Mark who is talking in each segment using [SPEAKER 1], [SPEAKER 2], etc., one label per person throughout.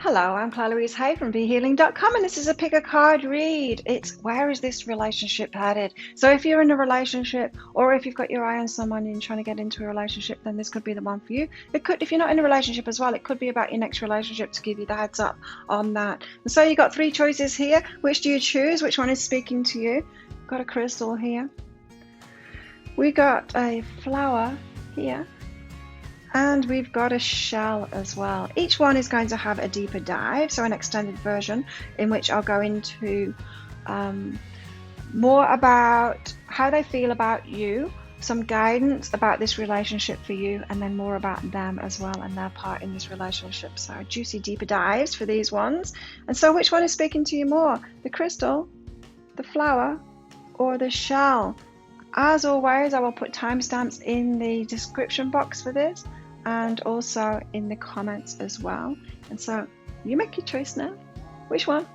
[SPEAKER 1] Hello, I'm Claire Louise Hay from BeHealing.com, and this is a pick a card read. It's where is this relationship headed? So if you're in a relationship, or if you've got your eye on someone and you're trying to get into a relationship, then this could be the one for you. It could, if you're not in a relationship as well, it could be about your next relationship to give you the heads up on that. And so you've got three choices here. Which do you choose? Which one is speaking to you? Got a crystal here. We got a flower here. And we've got a shell as well. Each one is going to have a deeper dive, so an extended version in which I'll go into more about how they feel about you, some guidance about this relationship for you, and then more about them as well and their part in this relationship. So juicy deeper dives for these ones. And so which one is speaking to you more? The crystal, the flower, or the shell? As always, I will put timestamps in the description box for this and also in the comments as well. And so you make your choice now. Which one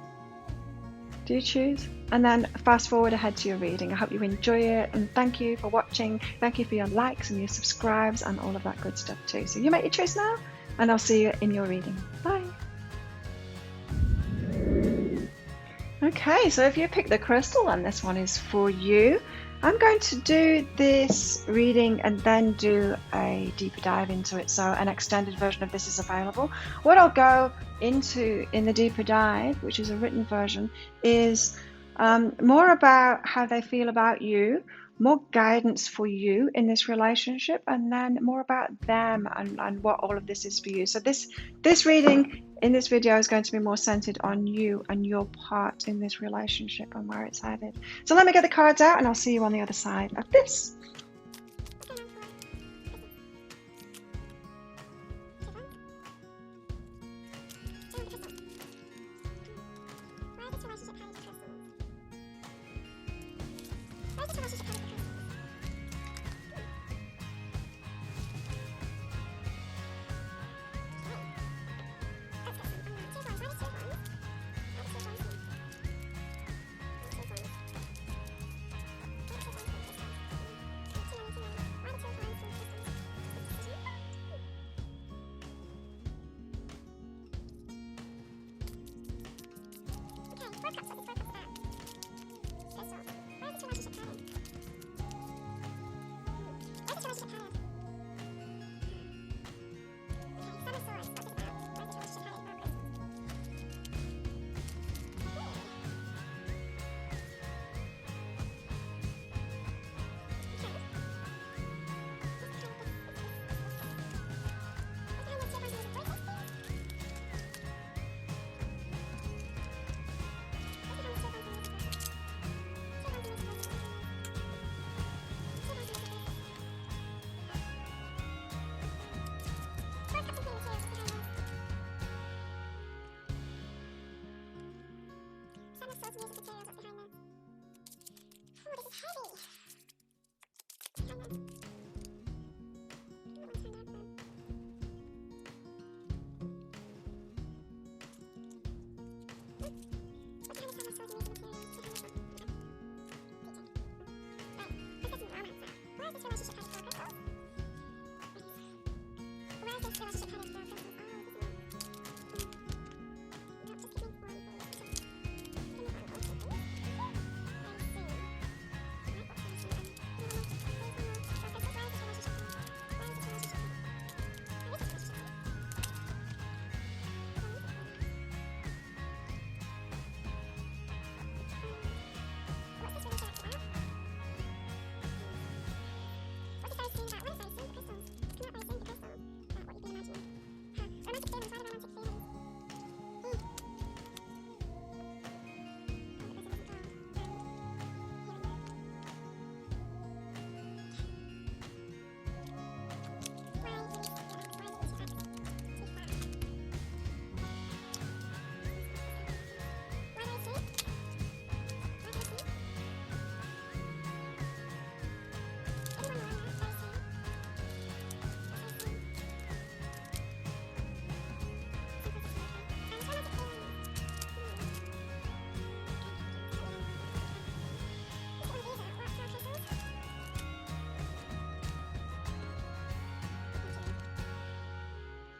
[SPEAKER 1] do you choose? And then fast forward ahead to your reading. I hope you enjoy it, and thank you for watching. Thank you for your likes and your subscribes and all of that good stuff too. So you make your choice now, and I'll see you in your reading. Bye. Okay, so if you pick the crystal, and this one is for you, I'm going to do this reading and then do a deeper dive into it. So an extended version of this is available. What I'll go into in the deeper dive, which is a written version, is more about how they feel about you, more guidance for you in this relationship, and then more about them and what all of this is for you. So this reading in this video is going to be more centered on you and your part in this relationship and where it's headed. So let me get the cards out and I'll see you on the other side of this.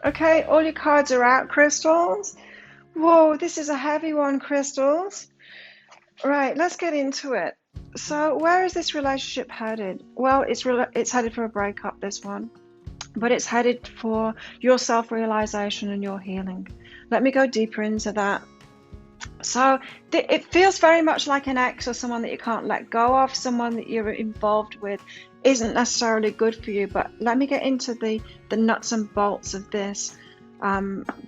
[SPEAKER 1] Okay, all your cards are out, crystals. Whoa, this is a heavy one, crystals. Right, let's get into it. So, where is this relationship headed? Well, it's headed for a breakup, this one, but it's headed for your self-realization and your healing. Let me go deeper into that. So, it feels very much like an ex or someone that you can't let go of, someone that you're involved with isn't necessarily good for you. But let me get into the nuts and bolts of this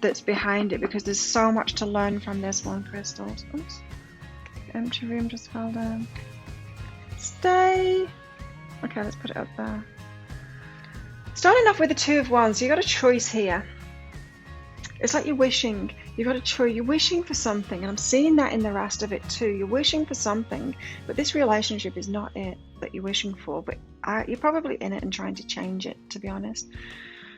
[SPEAKER 1] that's behind it, because there's so much to learn from this one, crystals. Oops. Empty room just fell down. Stay. Okay, let's put it up there. Starting off with the Two of Wands, so you got a choice here. It's like you're wishing. You've got a choice. You're wishing for something, and I'm seeing that in the rest of it too. You're wishing for something, but this relationship is not it that you're wishing for. But you're probably in it and trying to change it, to be honest,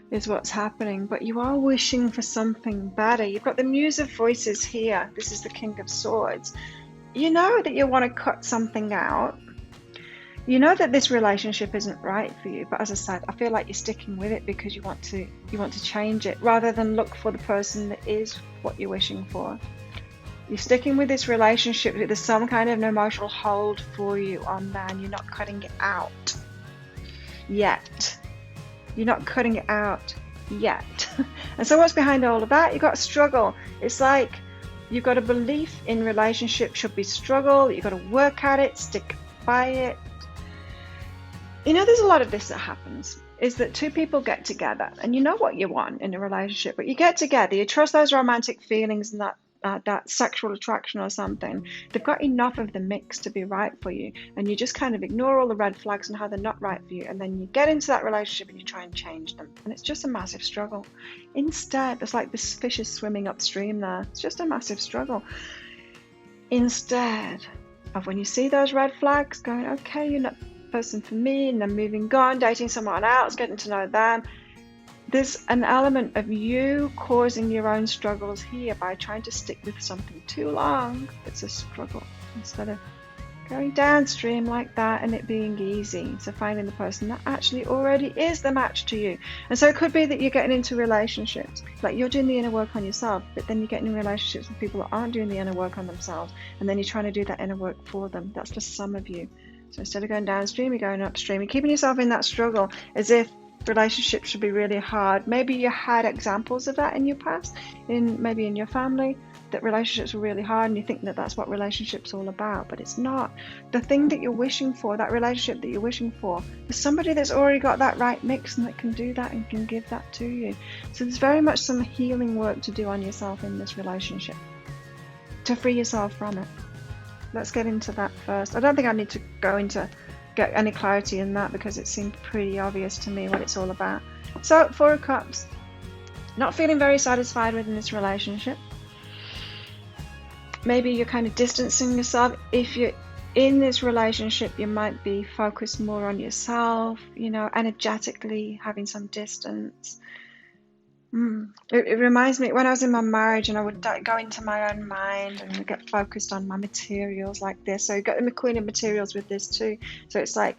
[SPEAKER 1] is what's happening. But you are wishing for something better. You've got the Muse of Voices here. This is the King of Swords. You know that you want to cut something out. You know that this relationship isn't right for you, but as I said, I feel like you're sticking with it because you want to change it rather than look for the person that is what you're wishing for. You're sticking with this relationship. There's some kind of an emotional hold for you on there, and you're not cutting it out yet. You're not cutting it out yet. And so what's behind all of that? You've got a struggle. It's like you've got a belief in relationship should be struggle. You've got to work at it, stick by it. You know, there's a lot of this that happens, is that two people get together and you know what you want in a relationship, but you get together, you trust those romantic feelings and that sexual attraction or something. They've got enough of the mix to be right for you, and you just kind of ignore all the red flags and how they're not right for you, and then you get into that relationship and you try and change them, and it's just a massive struggle. Instead, it's like this fish is swimming upstream there. It's just a massive struggle. Instead of when you see those red flags, going, okay, you're not person for me, and then moving on, dating someone else, getting to know them. There's an element of you causing your own struggles here by trying to stick with something too long. It's a struggle instead of going downstream like that and it being easy. So finding the person that actually already is the match to you. And so it could be that you're getting into relationships, like you're doing the inner work on yourself, but then you're getting in relationships with people that aren't doing the inner work on themselves, and then you're trying to do that inner work for them. That's for some of you. So instead of going downstream, you're going upstream. You're keeping yourself in that struggle as if relationships should be really hard. Maybe you had examples of that in your past, maybe in your family, that relationships were really hard, and you think that that's what relationships all about, but it's not. The thing that you're wishing for, that relationship that you're wishing for, is somebody that's already got that right mix and that can do that and can give that to you. So there's very much some healing work to do on yourself in this relationship to free yourself from it. Let's get into that first. I don't think I need to go into get any clarity in that because it seemed pretty obvious to me what it's all about. So, Four of Cups. Not feeling very satisfied within this relationship. Maybe you're kind of distancing yourself. If you're in this relationship, you might be focused more on yourself, energetically having some distance. It reminds me when I was in my marriage and I would go into my own mind and get focused on my materials like this. So you got the Queen of Materials with this too. So it's like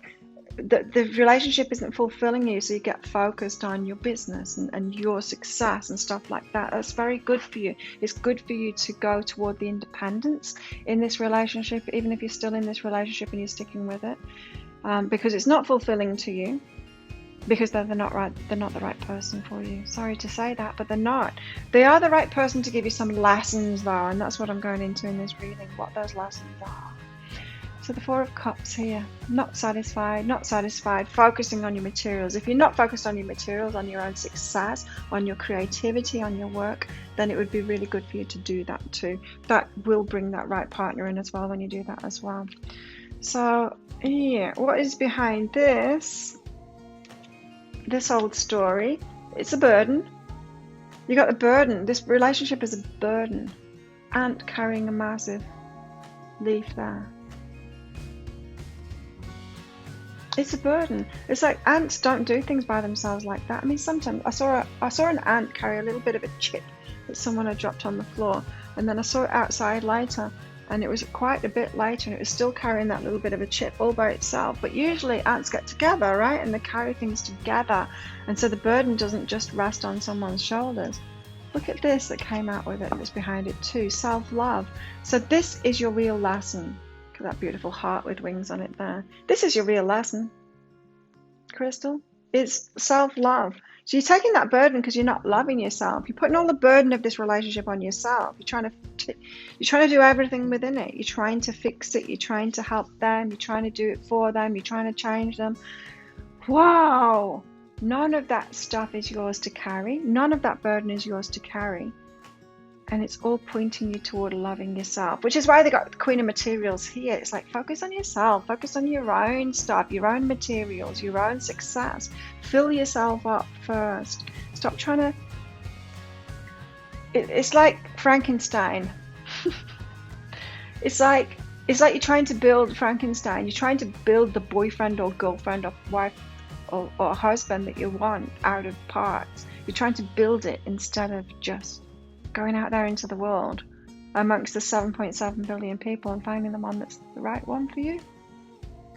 [SPEAKER 1] the relationship isn't fulfilling you, so you get focused on your business and your success and stuff like that. That's very good for you. It's good for you to go toward the independence in this relationship, even if you're still in this relationship and you're sticking with it, because it's not fulfilling to you. Because they're not right. They're not the right person for you. Sorry to say that, but they're not. They are the right person to give you some lessons though, and that's what I'm going into in this reading, what those lessons are. So the Four of Cups here, not satisfied, focusing on your materials. If you're not focused on your materials, on your own success, on your creativity, on your work, then it would be really good for you to do that too. That will bring that right partner in as well when you do that as well. So yeah, what is behind this old story? It's a burden. You got the burden. This relationship is a burden. Ant carrying a massive leaf there. It's a burden. It's like ants don't do things by themselves like that. I mean, sometimes I saw an ant carry a little bit of a chip that someone had dropped on the floor, and then I saw it outside later, and it was quite a bit later, and it was still carrying that little bit of a chip all by itself. But usually ants get together, right, and they carry things together, and so the burden doesn't just rest on someone's shoulders. Look at this that came out with it, and it's behind it too. Self-love. So this is your real lesson. Look at that beautiful heart with wings on it there. This is your real lesson, Crystal. It's self-love. So you're taking that burden because you're not loving yourself. You're putting all the burden of this relationship on yourself. You're trying to do everything within it. You're trying to fix it. You're trying to help them. You're trying to do it for them. You're trying to change them. Wow. None of that stuff is yours to carry. None of that burden is yours to carry. And it's all pointing you toward loving yourself, which is why they got the Queen of Materials here. It's like, focus on yourself, focus on your own stuff, your own materials, your own success. Fill yourself up first. Stop trying to... It's like Frankenstein. It's like you're trying to build Frankenstein. You're trying to build the boyfriend or girlfriend or wife or husband that you want out of parts. You're trying to build it instead of just going out there into the world amongst the 7.7 billion people and finding the one that's the right one for you.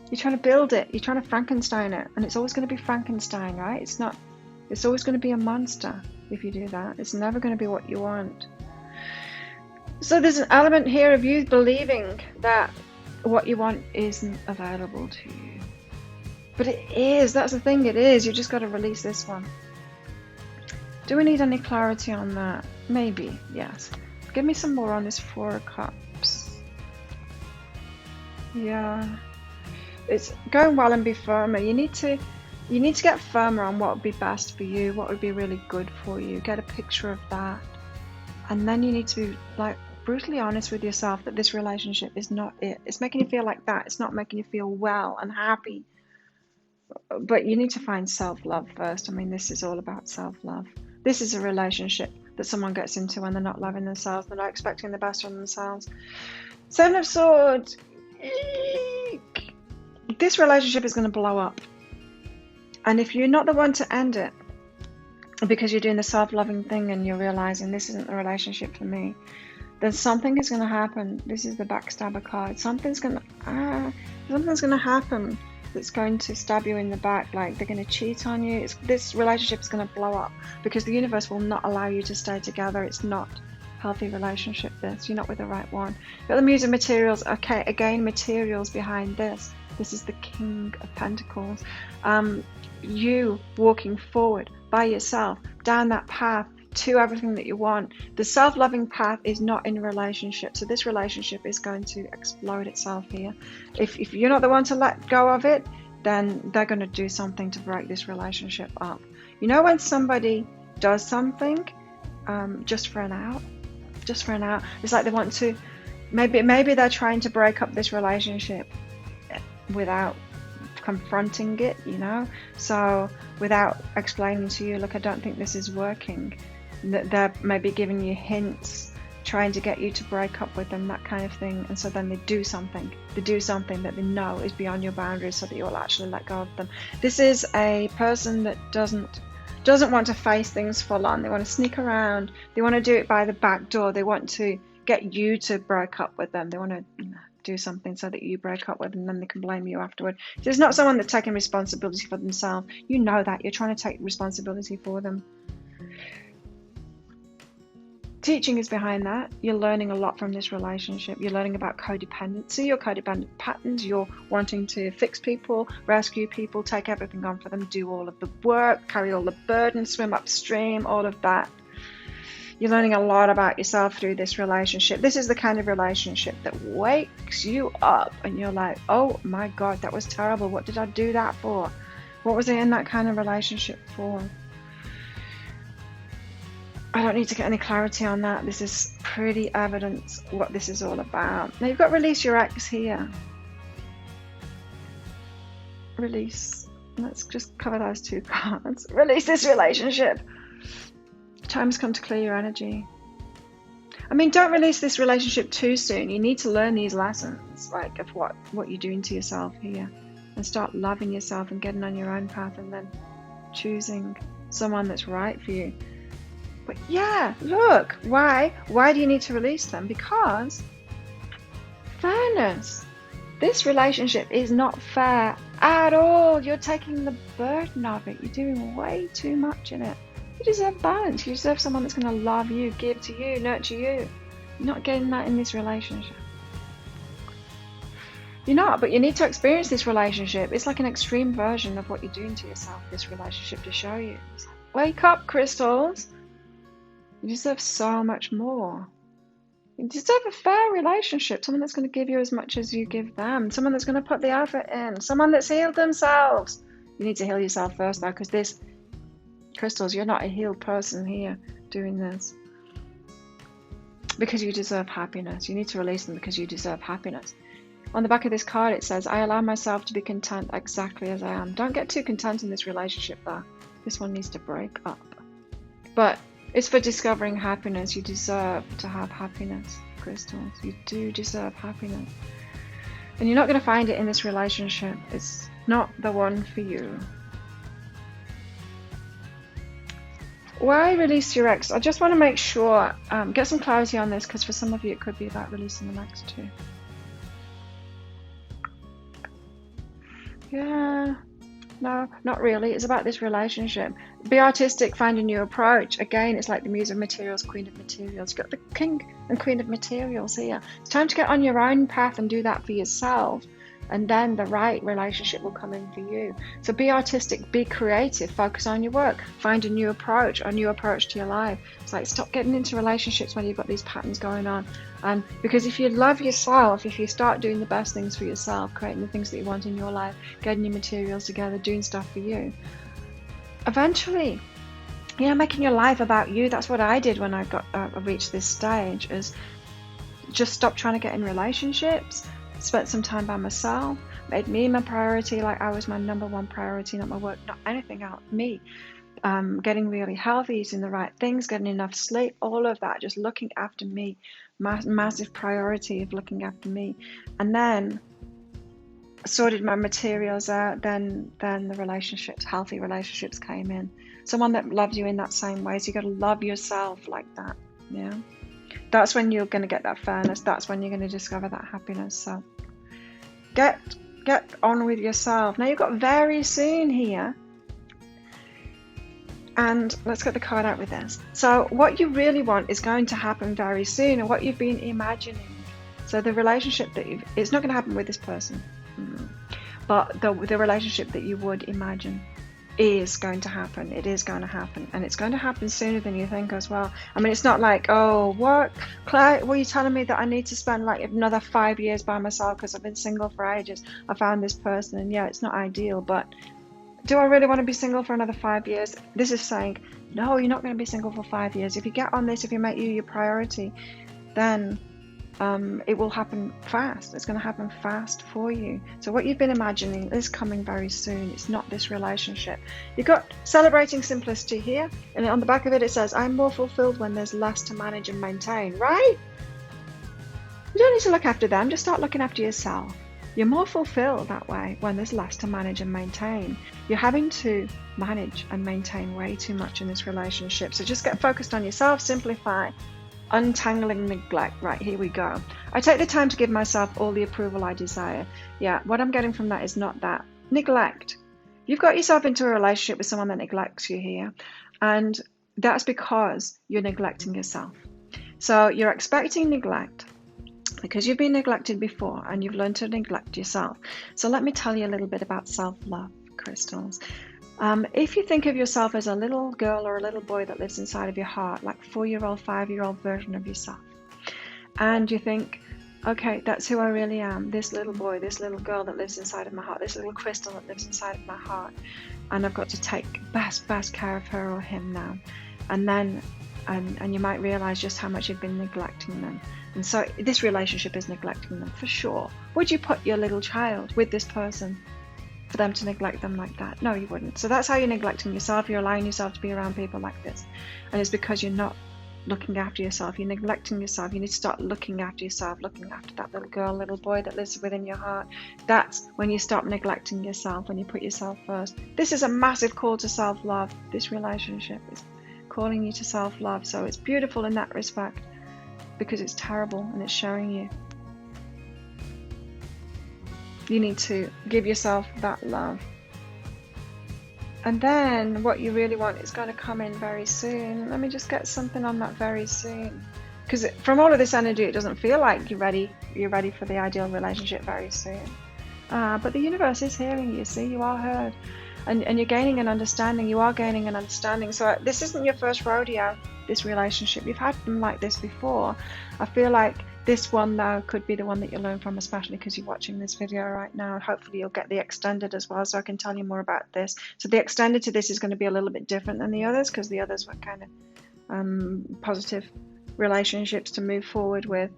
[SPEAKER 1] You're trying to build it. You're trying to Frankenstein it, and it's always going to be Frankenstein, right? It's always going to be a monster if you do that. It's never going to be what you want. So there's an element here of you believing that what you want isn't available to you. But it is. That's the thing. It is. You just got to release this one. Do we need any clarity on that? Maybe, yes. Give me some more on this Four of Cups. Yeah. It's going well and be firmer. You need to get firmer on what would be best for you, what would be really good for you. Get a picture of that. And then you need to be like brutally honest with yourself that this relationship is not it. It's making you feel like that. It's not making you feel well and happy. But you need to find self-love first. I mean, this is all about self-love. This is a relationship that someone gets into when they're not loving themselves. They're not expecting the best from themselves. Seven of Swords. Eek. This relationship is going to blow up. And if you're not the one to end it, because you're doing the self-loving thing and you're realizing this isn't the relationship for me, then something is going to happen. This is the backstabber card. Something's going to happen that's going to stab you in the back, like they're going to cheat on you. This relationship is going to blow up because the universe will not allow you to stay together. It's not a healthy relationship, this. You're not with the right one. Got the Muse of Materials. Okay, again, materials behind this. This is the King of Pentacles. You walking forward by yourself down that path to everything that you want. The self-loving path is not in a relationship, so this relationship is going to explode itself here. If you're not the one to let go of it, then they're going to do something to break this relationship up. You know, when somebody does something just for an out, it's like they want to, maybe they're trying to break up this relationship without confronting it, you know, so without explaining to you, look, I don't think this is working. They're maybe giving you hints, trying to get you to break up with them, that kind of thing. And so then they do something that they know is beyond your boundaries so that you'll actually let go of them. This is a person that doesn't want to face things full on. They want to sneak around. They want to do it by the back door. They want to get you to break up with them. They want to do something so that you break up with them and then they can blame you afterward. So it's not someone that's taking responsibility for themselves. You know that. You're trying to take responsibility for them. Teaching is behind that. You're learning a lot from this relationship. You're learning about codependency, your codependent patterns. You're wanting to fix people, rescue people, take everything on for them, do all of the work, carry all the burden, swim upstream, all of that. You're learning a lot about yourself through this relationship. This is the kind of relationship that wakes you up and you're like, oh my God, that was terrible. What did I do that for? What was I in that kind of relationship for? I don't need to get any clarity on that. This is pretty evidence what this is all about. Now you've got release your ex here. Release. Let's just cover those two cards. Release this relationship. Time's come to clear your energy. I mean, don't release this relationship too soon. You need to learn these lessons, like of what you're doing to yourself here, and start loving yourself and getting on your own path and then choosing someone that's right for you. But yeah, look, why do you need to release them? Because fairness. This relationship is not fair at all. You're taking the burden of it. You're doing way too much in it. You deserve balance. You deserve someone that's going to love you, give to you, nurture you. You're not getting that in this relationship. You're not, but you need to experience this relationship. It's like an extreme version of what you're doing to yourself, this relationship, to show you. It's like, wake up, crystals. You deserve so much more. You deserve a fair relationship, someone that's going to give you as much as you give them, someone that's going to put the effort in, someone that's healed themselves. You need to heal yourself first, though, because this, crystals, you're not a healed person here doing this. Because you deserve happiness. You need to release them because you deserve happiness. On the back of this card, it says, I allow myself to be content exactly as I am. Don't get too content in this relationship, though. This one needs to break up. But it's for discovering happiness. You deserve to have happiness, crystals. You do deserve happiness. And you're not going to find it in this relationship. It's not the one for you. Why release your ex? I just want to make sure, get some clarity on this, because for some of you it could be about releasing the ex too. Yeah, no, not really. It's about this relationship. Be artistic, find a new approach. Again, it's like the Muse of Materials, Queen of Materials. You've got the King and Queen of Materials here. It's time to get on your own path and do that for yourself. And then the right relationship will come in for you. So be artistic, be creative, focus on your work, find a new approach to your life. It's like, stop getting into relationships when you've got these patterns going on. And because if you love yourself, if you start doing the best things for yourself, creating the things that you want in your life, getting your materials together, doing stuff for you, eventually, making your life about you. That's what I did when I reached this stage, is just stop trying to get in relationships. Spent some time by myself, made me my priority, like I was my number one priority, not my work, not anything else, me. Getting really healthy, eating the right things, getting enough sleep, all of that, just looking after me, massive priority of looking after me. And then sorted my materials out, then the relationships, healthy relationships came in. Someone that loves you in that same way, so you got to love yourself like that, yeah? That's when you're going to get that fairness. That's when you're going to discover that happiness. So get on with yourself. Now you've got very soon here. And let's get the card out with this. So what you really want is going to happen very soon, and what you've been imagining. So the relationship that it's not going to happen with this person. But the relationship that you would imagine is going to happen. It is going to happen, and it's going to happen sooner than you think as well. I mean, it's not like, oh, what, Claire, were you telling me that I need to spend like another 5 years by myself because I've been single for ages? I found this person, and yeah, it's not ideal, but do I really want to be single for another 5 years? This is saying, no, you're not going to be single for 5 years. If you get on this, if you make you your priority, then it will happen fast. It's going to happen fast for you. So what you've been imagining is coming very soon. It's not this relationship. You've got celebrating simplicity here, and on the back of it, it says, I'm more fulfilled when there's less to manage and maintain, right? You don't need to look after them. Just start looking after yourself. You're more fulfilled that way when there's less to manage and maintain. You're having to manage and maintain way too much in this relationship. So just get focused on yourself, simplify. Untangling neglect. Right, here we go. I take the time to give myself all the approval I desire. Yeah, what I'm getting from that is not that. Neglect. You've got yourself into a relationship with someone that neglects you here, and that's because you're neglecting yourself. So you're expecting neglect because you've been neglected before and you've learned to neglect yourself. So let me tell you a little bit about self-love, crystals. If you think of yourself as a little girl or a little boy that lives inside of your heart, like 4-year-old, 5-year-old version of yourself, and you think, okay, that's who I really am, this little boy, this little girl that lives inside of my heart, this little crystal that lives inside of my heart, and I've got to take best care of her or him now. And then, and you might realize just how much you've been neglecting them. And so this relationship is neglecting them for sure. Would you put your little child with this person for them to neglect them like that? No, you wouldn't. So that's how you're neglecting yourself. You're allowing yourself to be around people like this, and it's because you're not looking after yourself. You're neglecting yourself. You need to start looking after yourself, looking after that little girl, little boy that lives within your heart. That's when you stop neglecting yourself, when you put yourself first. This is a massive call to self-love. This relationship is calling you to self-love. So it's beautiful in that respect, because it's terrible and it's showing you need to give yourself that love. And then what you really want is going to come in very soon. Let me just get something on that very soon. Because from all of this energy, it doesn't feel like you're ready for the ideal relationship very soon. But the universe is hearing you. See, you are heard. And you're gaining an understanding. You are gaining an understanding. So this isn't your first rodeo, this relationship. You've had them like this before. I feel like this one, though, could be the one that you learn from, especially because you're watching this video right now. Hopefully you'll get the extended as well, so I can tell you more about this. So the extended to this is going to be a little bit different than the others, because the others were kind of positive relationships to move forward with.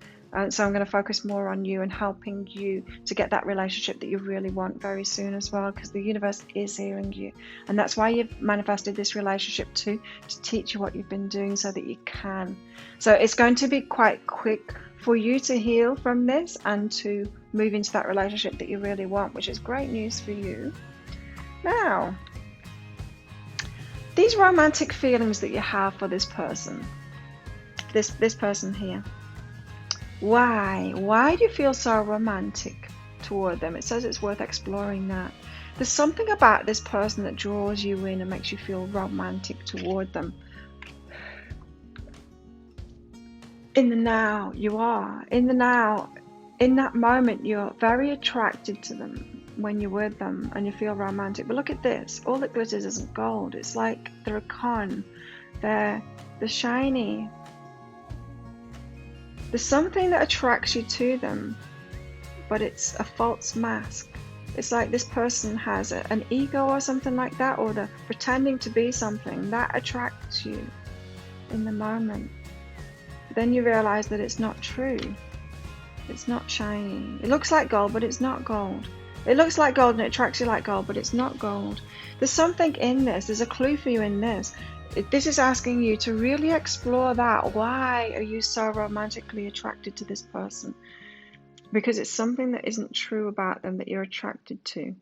[SPEAKER 1] So I'm going to focus more on you and helping you to get that relationship that you really want very soon as well, because the universe is hearing you. And that's why you've manifested this relationship to teach you what you've been doing so that you can. So it's going to be quite quick for you to heal from this and to move into that relationship that you really want, which is great news for you. Now, these romantic feelings that you have for this person, this person here, why do you feel so romantic toward them? It says it's worth exploring that. There's something about this person that draws you in and makes you feel romantic toward them. In the now, you are. In the now, in that moment, you're very attracted to them when you're with them and you feel romantic. But look at this. All that glitters isn't gold. It's like they're a con. They're shiny. There's something that attracts you to them, but it's a false mask. It's like this person has an ego or something like that, or they're pretending to be something that attracts you in the moment. Then you realize that it's not true. It's not shiny. It looks like gold, but it's not gold. It looks like gold and it attracts you like gold, but it's not gold. There's something in this. There's a clue for you in this. This is asking you to really explore that. Why are you so romantically attracted to this person? Because it's something that isn't true about them that you're attracted to.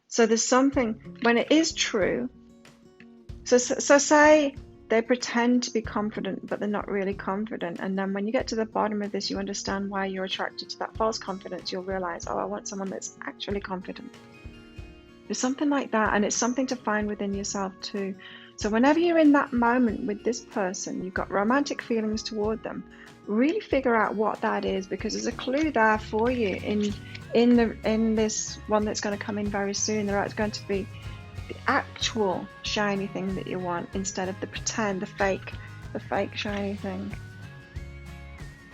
[SPEAKER 1] So there's something, when it is true, so say they pretend to be confident, but they're not really confident. And then when you get to the bottom of this, you understand why you're attracted to that false confidence. You'll realize, oh, I want someone that's actually confident. There's something like that, and it's something to find within yourself too. So whenever you're in that moment with this person, you've got romantic feelings toward them, really figure out what that is, because there's a clue there for you in this one that's going to come in very soon. There's going to be the actual shiny thing that you want instead of the pretend, the fake shiny thing.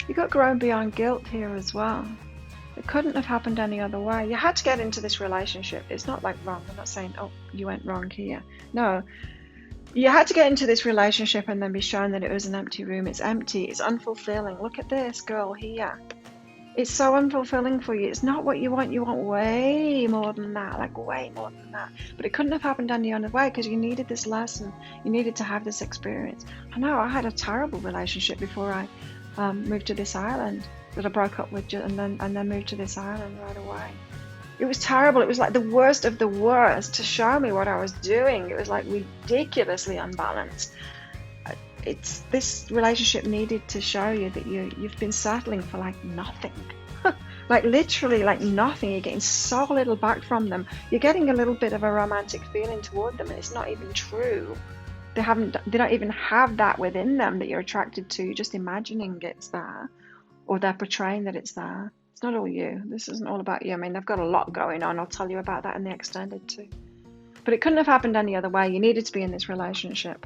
[SPEAKER 1] You got grown beyond guilt here as well. It couldn't have happened any other way. You had to get into this relationship. It's not like wrong. I'm not saying, oh, you went wrong here. No. You had to get into this relationship and then be shown that it was an empty room. It's empty. It's unfulfilling. Look at this girl here. It's so unfulfilling for you. It's not what you want. You want way more than that, like way more than that. But it couldn't have happened any other way, because you needed this lesson. You needed to have this experience. I know I had a terrible relationship before I moved to this island that I broke up with, and then moved to this island right away. It was terrible. It was like the worst of the worst to show me what I was doing. It was like ridiculously unbalanced. This relationship needed to show you that you've been settling for like nothing. Like literally like nothing. You're getting so little back from them. You're getting a little bit of a romantic feeling toward them, and it's not even true. They don't even have that within them that you're attracted to. You're just imagining it's there, or they're portraying that it's there. It's not all you. This isn't all about you. I mean, they've got a lot going on. I'll tell you about that in the extended too. But it couldn't have happened any other way. You needed to be in this relationship.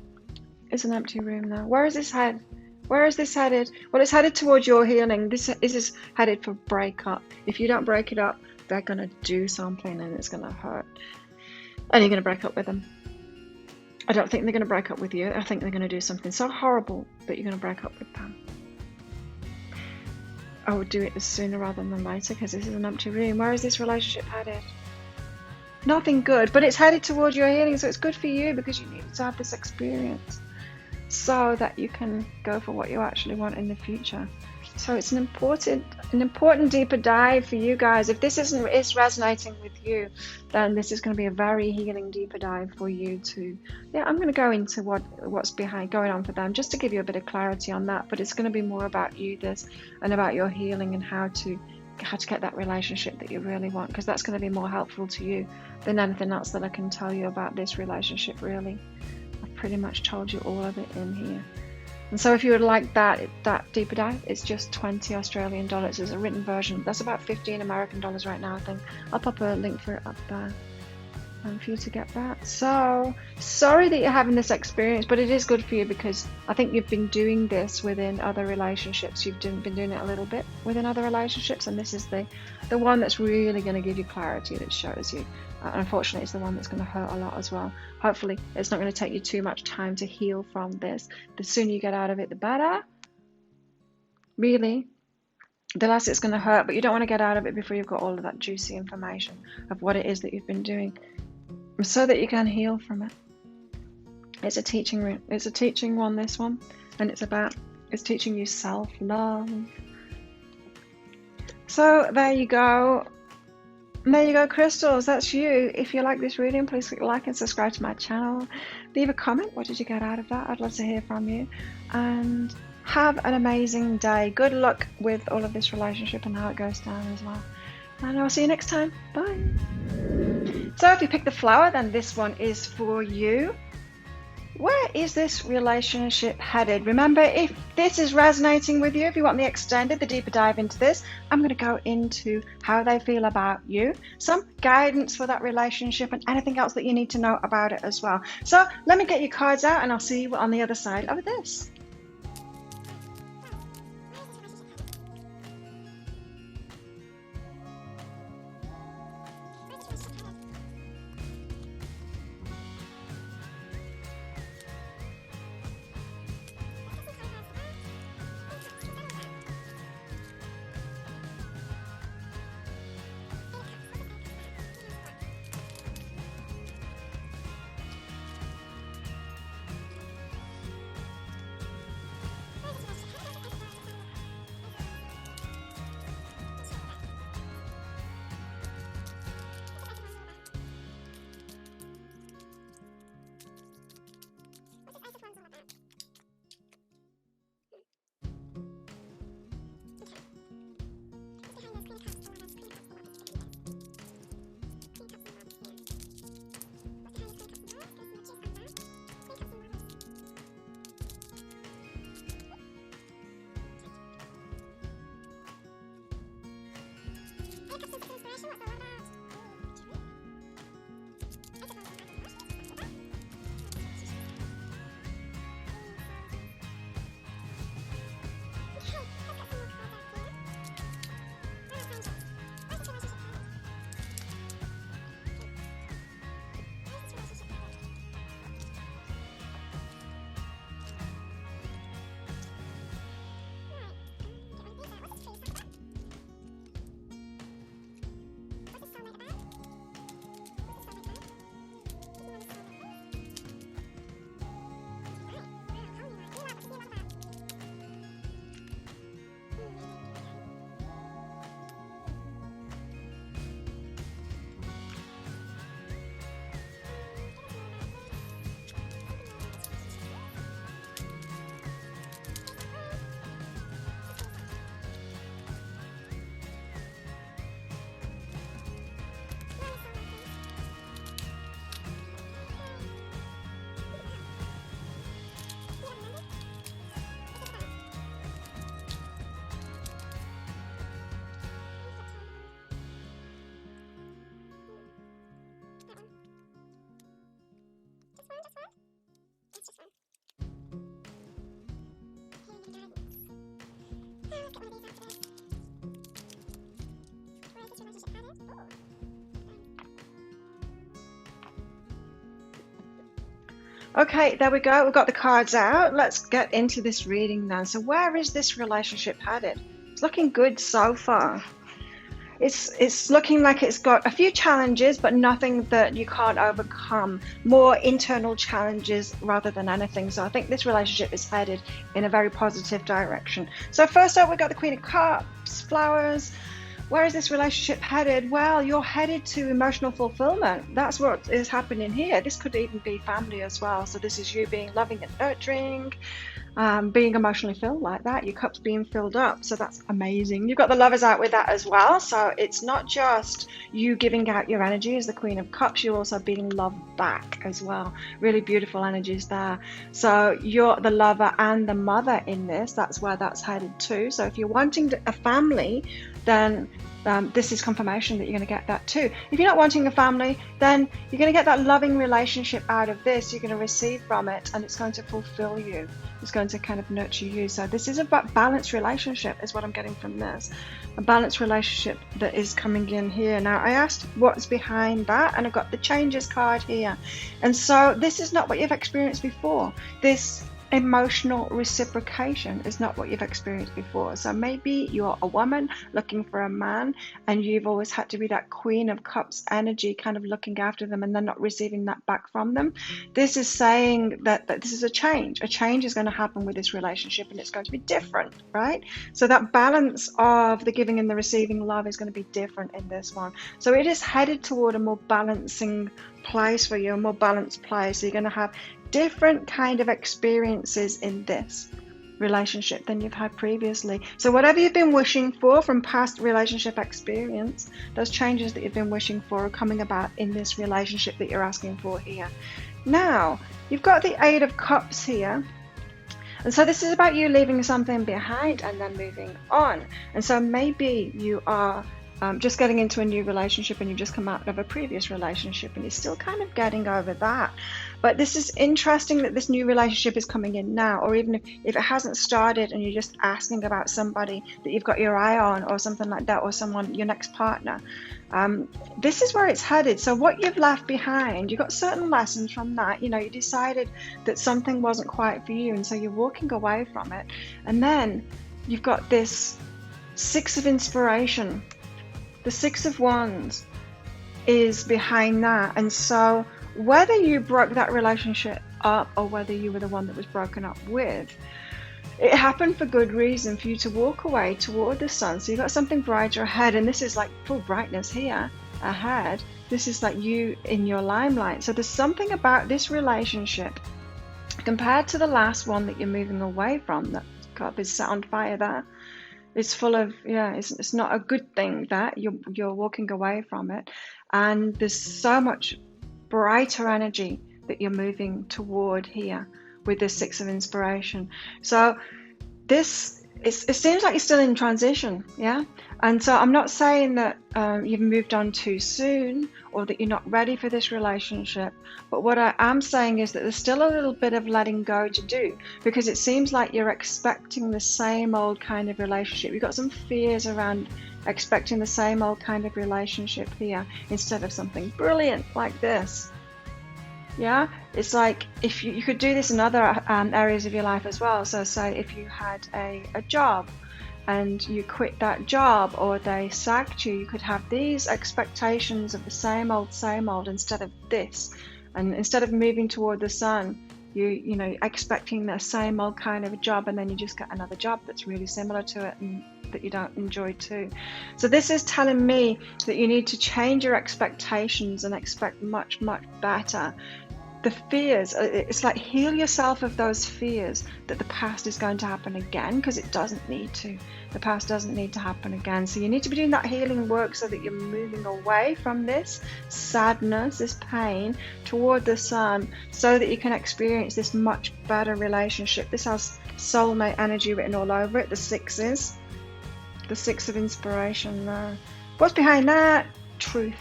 [SPEAKER 1] It's an empty room now. Where is this head? Where is this headed? Well, it's headed towards your healing. This is headed for breakup. If you don't break it up, they're going to do something and it's going to hurt. And you're going to break up with them. I don't think they're going to break up with you. I think they're going to do something so horrible that you're going to break up with them. I would do it sooner rather than later, because this is an empty room. Where is this relationship headed? Nothing good, but it's headed towards your healing, so it's good for you because you needed to have this experience so that you can go for what you actually want in the future. So it's an important deeper dive for you guys. If this is resonating with you, then this is going to be a very healing deeper dive for you too. Yeah, I'm going to go into what's going on for them, just to give you a bit of clarity on that. But it's going to be more about you, and about your healing and how to how to get that relationship that you really want, because that's going to be more helpful to you than anything else that I can tell you about this relationship, really. I've pretty much told you all of it in here. And so if you would like that deeper dive, it's just 20 Australian dollars. It's a written version. That's about 15 American dollars right now, I think. I'll pop a link for it up there for you to get that. So sorry that you're having this experience, but it is good for you, because I think you've been doing this within other relationships. You've been doing it a little bit within other relationships, and this is the one that's really going to give you clarity, that shows you. Unfortunately, it's the one that's going to hurt a lot as well. Hopefully, it's not going to take you too much time to heal from this. The sooner you get out of it, the better. Really. The less it's going to hurt, but you don't want to get out of it before you've got all of that juicy information of what it is that you've been doing, so that you can heal from it. It's a teaching one, this one, and it's teaching you self-love. So there you go. There you go, crystals. That's you. If you like this reading, please click like and subscribe to my channel. Leave a comment. What did you get out of that? I'd love to hear from you. And have an amazing day. Good luck with all of this relationship and how it goes down as well. And I'll see you next time. Bye. So if you pick the flower, then this one is for you. Where is this relationship headed? Remember, if this is resonating with you, if you want the extended, the deeper dive into this, I'm going to go into how they feel about you, some guidance for that relationship, and anything else that you need to know about it as well. So let me get your cards out, and I'll see you on the other side of this. Okay, there we go. We've got the cards out. Let's get into this reading now. So where is this relationship headed? It's looking good so far. It's looking like it's got a few challenges, but nothing that you can't overcome. More internal challenges rather than anything. So I think this relationship is headed in a very positive direction. So first up, we've got the Queen of Cups, flowers. Where is this relationship headed? Well, you're headed to emotional fulfillment. That's what is happening here. This could even be family as well. So this is you being loving and nurturing. being emotionally filled like that, your cup's being filled up. So that's amazing. You've got the Lovers out with that as well. So it's not just you giving out your energy as the Queen of Cups, you're also being loved back as well. Really beautiful energies there. So you're the lover and the mother in this. That's where that's headed to. So if you're wanting a family, then this is confirmation that you're going to get that too. If you're not wanting a family, then you're going to get that loving relationship out of this. You're going to receive from it, and it's going to fulfill you. It's going to kind of nurture you. So this is about balanced relationship is what I'm getting from this. A balanced relationship that is coming in here. Now, I asked what's behind that, and I got the changes card here. And so this is not what you've experienced before. This emotional reciprocation is not what you've experienced before. So maybe you're a woman looking for a man, and you've always had to be that Queen of Cups energy, kind of looking after them and then not receiving that back from them. This is saying that this is a change. A change is going to happen with this relationship, and it's going to be different, right? So that balance of the giving and the receiving love is going to be different in this one. So it is headed toward a more balancing place for you, a more balanced place. So you're going to have different kind of experiences in this relationship than you've had previously. So whatever you've been wishing for from past relationship experience, those changes that you've been wishing for are coming about in this relationship that you're asking for here. Now, you've got the Eight of Cups here. And so this is about you leaving something behind and then moving on. And so maybe you are just getting into a new relationship, and you've just come out of a previous relationship and you're still kind of getting over that. But this is interesting that this new relationship is coming in now, or even if it hasn't started and you're just asking about somebody that you've got your eye on or something like that, or someone, your next partner. This is where it's headed. So what you've left behind, you got certain lessons from that. You know, you decided that something wasn't quite for you, and so you're walking away from it. And then you've got this Six of Inspiration. The Six of Wands is behind that. And so whether you broke that relationship up or whether you were the one that was broken up with, it happened for good reason, for you to walk away toward the sun. So you've got something brighter ahead, and this is like full brightness here ahead. This is like you in your limelight. So there's something about this relationship compared to the last one that you're moving away from. That cup is set on fire there. It's full of, it's not a good thing that you're walking away from it. And there's so much brighter energy that you're moving toward here with this Six of Inspiration. So this, it seems like you're still in transition, yeah? And so I'm not saying that you've moved on too soon or that you're not ready for this relationship. But what I am saying is that there's still a little bit of letting go to do, because it seems like you're expecting the same old kind of relationship. You've got some fears around expecting the same old kind of relationship here instead of something brilliant like this. Yeah, it's like if you could do this in other areas of your life as well. So say if you had a job and you quit that job, or they sacked you, you could have these expectations of the same old instead of this. And instead of moving toward the sun, you know, expecting the same old kind of a job, and then you just get another job that's really similar to it and that you don't enjoy too. So this is telling me that you need to change your expectations and expect much, much better. The fears, it's like heal yourself of those fears that the past is going to happen again, because it doesn't need to. The past doesn't need to happen again. So you need to be doing that healing work so that you're moving away from this sadness, this pain, toward the sun, so that you can experience this much better relationship. This has soulmate energy written all over it. The sixes, the Six of Inspiration there. What's behind that? Truth.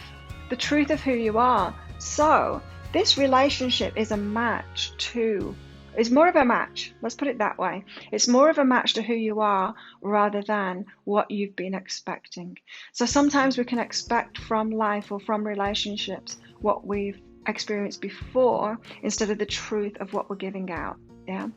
[SPEAKER 1] The truth of who you are. So this relationship is a match to, it's more of a match, let's put it that way. It's more of a match to who you are rather than what you've been expecting. So sometimes we can expect from life or from relationships what we've experienced before instead of the truth of what we're giving out. Yeah,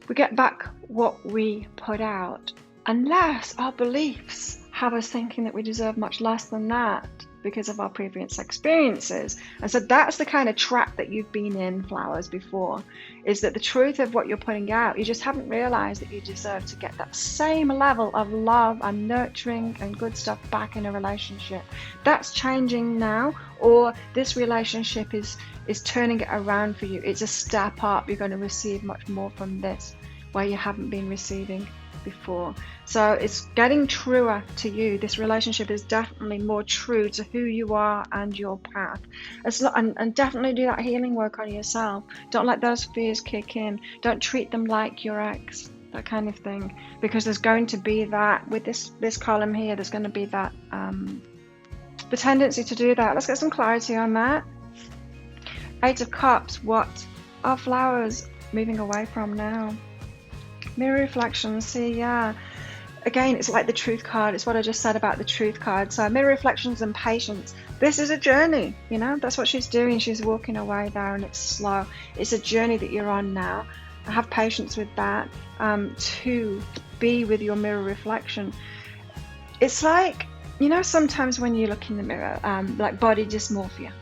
[SPEAKER 1] we get back what we put out, unless our beliefs have us thinking that we deserve much less than that because of our previous experiences. And so that's the kind of trap that you've been in, flowers, before, is that the truth of what you're putting out, you just haven't realized that you deserve to get that same level of love and nurturing and good stuff back in a relationship. That's changing now, or this relationship is turning it around for you. It's a step up. You're going to receive much more from this where you haven't been receiving before. So it's getting truer to you. This relationship is definitely more true to who you are and your path. And definitely do that healing work on yourself. Don't let those fears kick in. Don't treat them like your ex, that kind of thing, because there's going to be that with this column here. There's going to be that the tendency to do that. Let's get some clarity on that. 8 of Cups. What are flowers moving away from now? Mirror reflection. See, yeah, again, it's like the truth card. It's what I just said about the truth card. So mirror reflections and patience. This is a journey, you know, that's what she's doing. She's walking away there, and it's slow. It's a journey that you're on now. Have patience with that. To be with your mirror reflection. It's like, you know, sometimes when you look in the mirror, like body dysmorphia.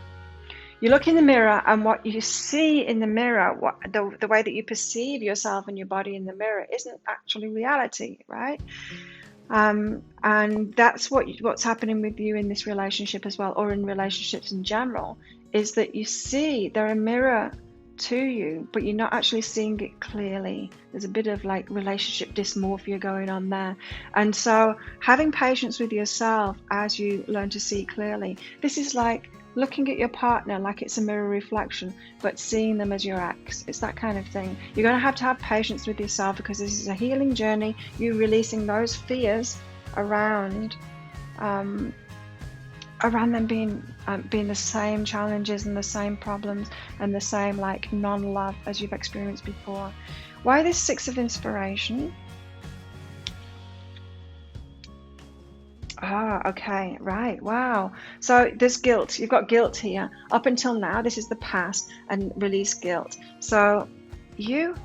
[SPEAKER 1] You look in the mirror, and what you see in the mirror, the way that you perceive yourself and your body in the mirror isn't actually reality, right? And that's what's happening with you in this relationship as well, or in relationships in general, is that you see they're a mirror to you, but you're not actually seeing it clearly. There's a bit of like relationship dysmorphia going on there. And so having patience with yourself as you learn to see clearly. This is like looking at your partner like it's a mirror reflection, but seeing them as your ex. It's that kind of thing. You're going to have patience with yourself, because this is a healing journey. You're releasing those fears around them being the same challenges and the same problems and the same like non-love as you've experienced before. Why this 6 of Inspiration? Okay, right, wow. So there's guilt. You've got guilt here. Up until now, this is the past, and release guilt. So you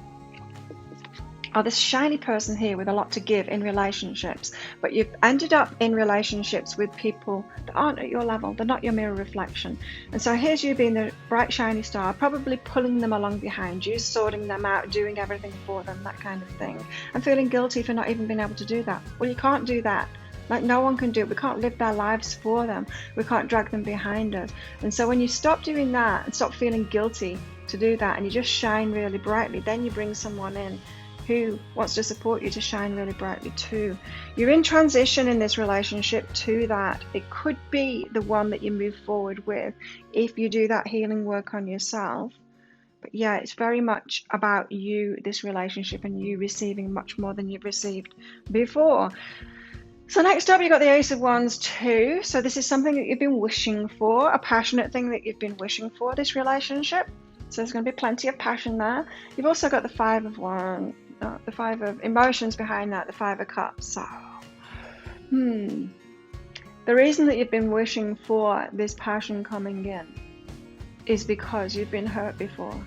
[SPEAKER 1] are this shiny person here with a lot to give in relationships, but you've ended up in relationships with people that aren't at your level. They're not your mirror reflection. And so here's you being the bright shiny star, probably pulling them along behind you, sorting them out, doing everything for them, that kind of thing, and feeling guilty for not even being able to do that. Well, you can't do that. Like, no one can do it. We can't live their lives for them. We can't drag them behind us. And so when you stop doing that and stop feeling guilty to do that, and you just shine really brightly, then you bring someone in who wants to support you to shine really brightly too. You're in transition in this relationship to that. It could be the one that you move forward with if you do that healing work on yourself. But yeah, it's very much about you, this relationship, and you receiving much more than you've received before. So next up, you've got the Ace of Wands too. So this is something that you've been wishing for, a passionate thing that you've been wishing for, this relationship. So there's going to be plenty of passion there. You've also got the 5 of Wands, the 5 of emotions behind that, the 5 of Cups. So, the reason that you've been wishing for this passion coming in is because you've been hurt before.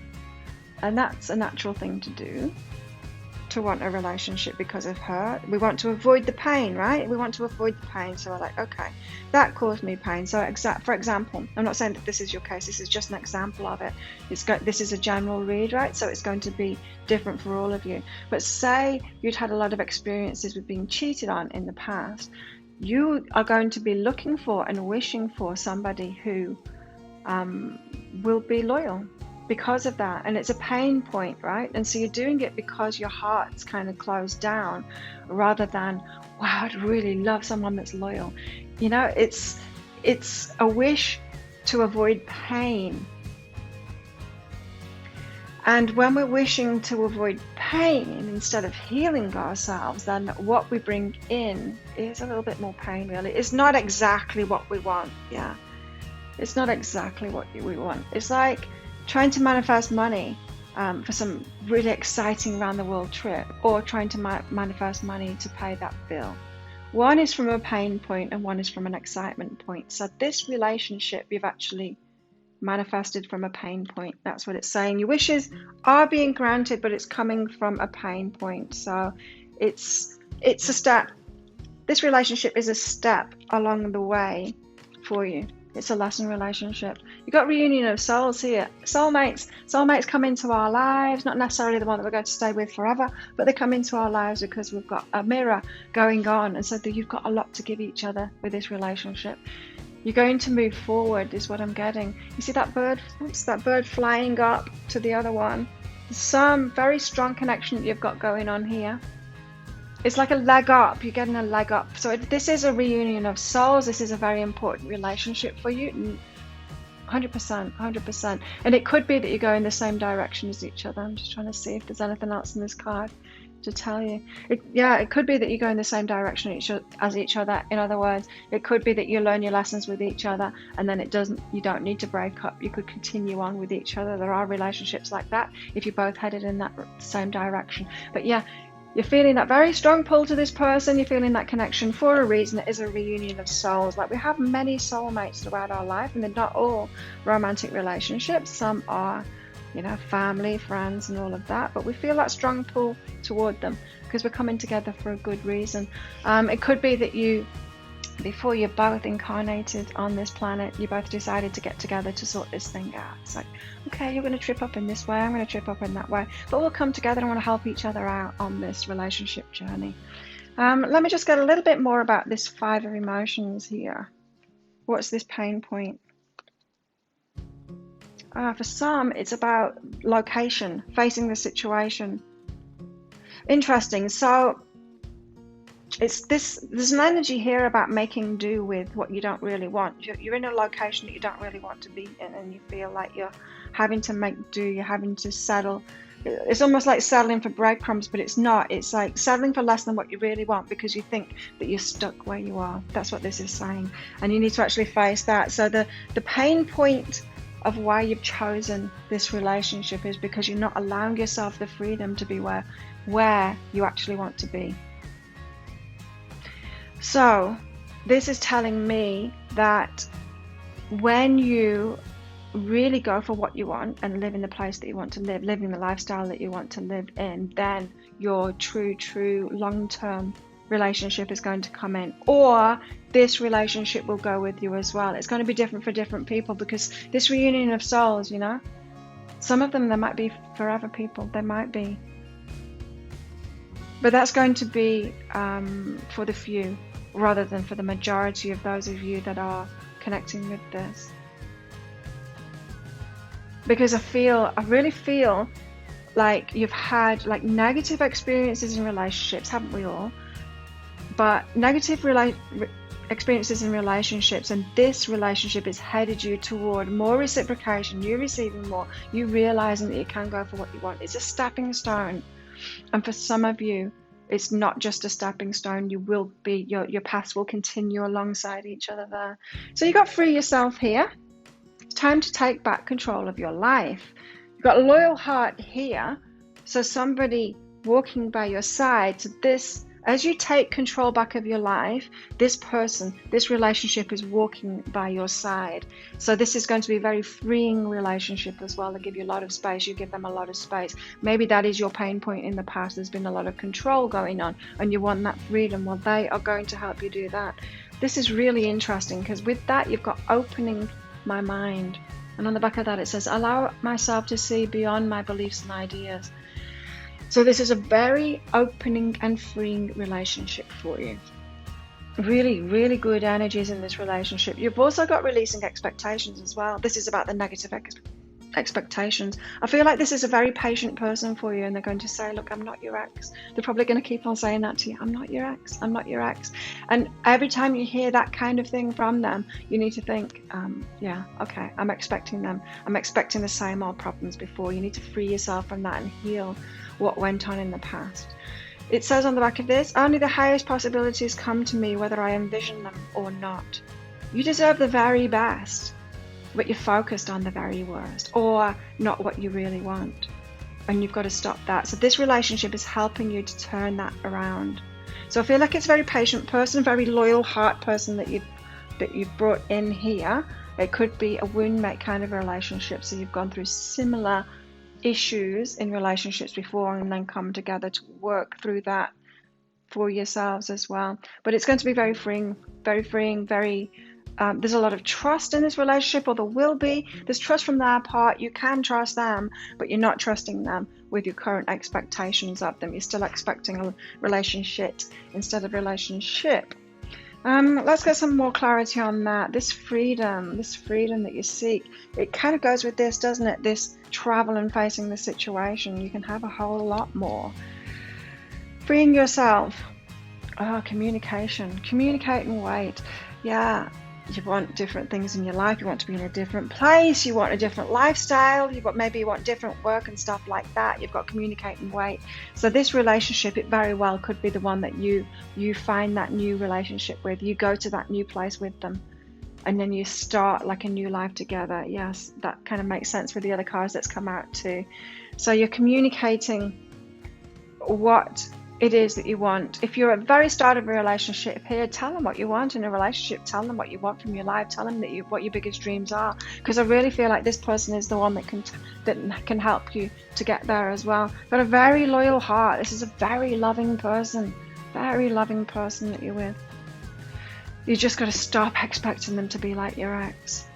[SPEAKER 1] And that's a natural thing to do, to want a relationship because of hurt. We want to avoid the pain, right? We want to avoid the pain. So we're like, okay, that caused me pain. So for example, I'm not saying that this is your case. This is just an example of it. This is a general read, right? So it's going to be different for all of you. But say you'd had a lot of experiences with being cheated on in the past. You are going to be looking for and wishing for somebody who will be loyal because of that, and it's a pain point, right? And so you're doing it because your heart's kind of closed down, rather than, wow, I'd really love someone that's loyal. You know, it's a wish to avoid pain. And when we're wishing to avoid pain instead of healing ourselves, then what we bring in is a little bit more pain, really. It's not exactly what we want, yeah. It's not exactly what we want. It's like trying to manifest money for some really exciting around the world trip, or trying to manifest money to pay that bill. One is from a pain point and one is from an excitement point. So this relationship you've actually manifested from a pain point. That's what it's saying. Your wishes are being granted, but it's coming from a pain point. So it's a step. This relationship is a step along the way for you. It's a lesson relationship. You've got reunion of souls here. Soulmates. Soulmates come into our lives, not necessarily the one that we're going to stay with forever, but they come into our lives because we've got a mirror going on. And so you've got a lot to give each other with this relationship. You're going to move forward is what I'm getting. You see that bird? Oops, that bird flying up to the other one. some very strong connection that you've got going on here. It's like a leg up. You're getting a leg up. So this is a reunion of souls. This is a very important relationship for you. 100%, 100%. And it could be that you go in the same direction as each other. I'm just trying to see if there's anything else in this card to tell you. It could be that you go in the same direction as each other. In other words, it could be that you learn your lessons with each other, and then you don't need to break up. You could continue on with each other. There are relationships like that if you're both headed in that same direction. But yeah, you're feeling that very strong pull to this person. You're feeling that connection for a reason. It is a reunion of souls. Like, we have many soulmates throughout our life, and they're not all romantic relationships. Some are, family, friends, and all of that. But we feel that strong pull toward them because we're coming together for a good reason. It could be that before you're both incarnated on this planet, you both decided to get together to sort this thing out. It's like, okay, you're going to trip up in this way, I'm going to trip up in that way, but we'll come together and want to help each other out on this relationship journey. Let me just get a little bit more about this 5 of emotions here. What's this pain point? For some, it's about location, facing the situation. Interesting. So there's an energy here about making do with what you don't really want. You're in a location that you don't really want to be in, and you feel like you're having to make do, you're having to settle. It's almost like settling for breadcrumbs, but it's not. It's like settling for less than what you really want because you think that you're stuck where you are. That's what this is saying. And you need to actually face that. So the pain point of why you've chosen this relationship is because you're not allowing yourself the freedom to be where you actually want to be. So this is telling me that when you really go for what you want and live in the place that you want to live, living the lifestyle that you want to live in, then your true long-term relationship is going to come in, or this relationship will go with you as well. It's going to be different for different people because this reunion of souls, some of them, they might be forever people, they might be, but that's going to be for the few rather than for the majority of those of you that are connecting with this. Because I really feel like you've had like negative experiences in relationships, haven't we all? But negative experiences in relationships, and this relationship has headed you toward more reciprocation, you receiving more, you realizing that you can go for what you want. It's a stepping stone. And for some of you, it's not just a stepping stone. You will be, your paths will continue alongside each other there. So you got to free yourself here. It's time to take back control of your life. You've got a loyal heart here. So somebody walking by your side. So this, as you take control back of your life, this relationship is walking by your side. So this is going to be a very freeing relationship as well. They give you a lot of space. You give them a lot of space. Maybe that is your pain point in the past. There's been a lot of control going on and you want that freedom. Well, they are going to help you do that. This is really interesting because with that, you've got opening my mind. And on the back of that, it says, allow myself to see beyond my beliefs and ideas. So this is a very opening and freeing relationship for you. Really, really good energies in this relationship. You've also got releasing expectations as well. This is about the negative expectations. I feel like this is a very patient person for you, and they're going to say, look, I'm not your ex. They're probably going to keep on saying that to you. I'm not your ex. I'm not your ex. And every time you hear that kind of thing from them, you need to think, yeah, okay, I'm expecting them. I'm expecting the same old problems before. You need to free yourself from that and heal what went on in the past. It says on the back of this, only the highest possibilities come to me whether I envision them or not. You deserve the very best, but you're focused on the very worst or not what you really want. And you've got to stop that. So this relationship is helping you to turn that around. So I feel like it's a very patient person, very loyal heart person that you've brought in here. It could be a wound mate kind of a relationship. So you've gone through similar issues in relationships before and then come together to work through that for yourselves as well. But it's going to be very freeing, very there's a lot of trust in this relationship, or there will be. There's trust from their part. You can trust them, but you're not trusting them with your current expectations of them. You're still expecting a relationship instead of relationship. Let's get some more clarity on that. This freedom that you seek, it kind of goes with this, doesn't it? This travel and facing the situation. You can have a whole lot more. Freeing yourself. Oh, communication. Communicate and wait. Yeah, you want different things in your life. You want to be in a different place. You want a different lifestyle. Maybe you want different work and stuff like that. You've got to communicate and wait. So this relationship, it very well could be the one that you find that new relationship with. You go to that new place with them, and then you start like a new life together. Yes, that kind of makes sense with the other cards that's come out too. So you're communicating what it is that you want. If you're at the very start of a relationship here, tell them what you want in a relationship. Tell them what you want from your life. Tell them what your biggest dreams are, because I really feel like this person is the one that can help you to get there as well. Got a very loyal heart. This is a very loving person that you're with. You just got to stop expecting them to be like your ex.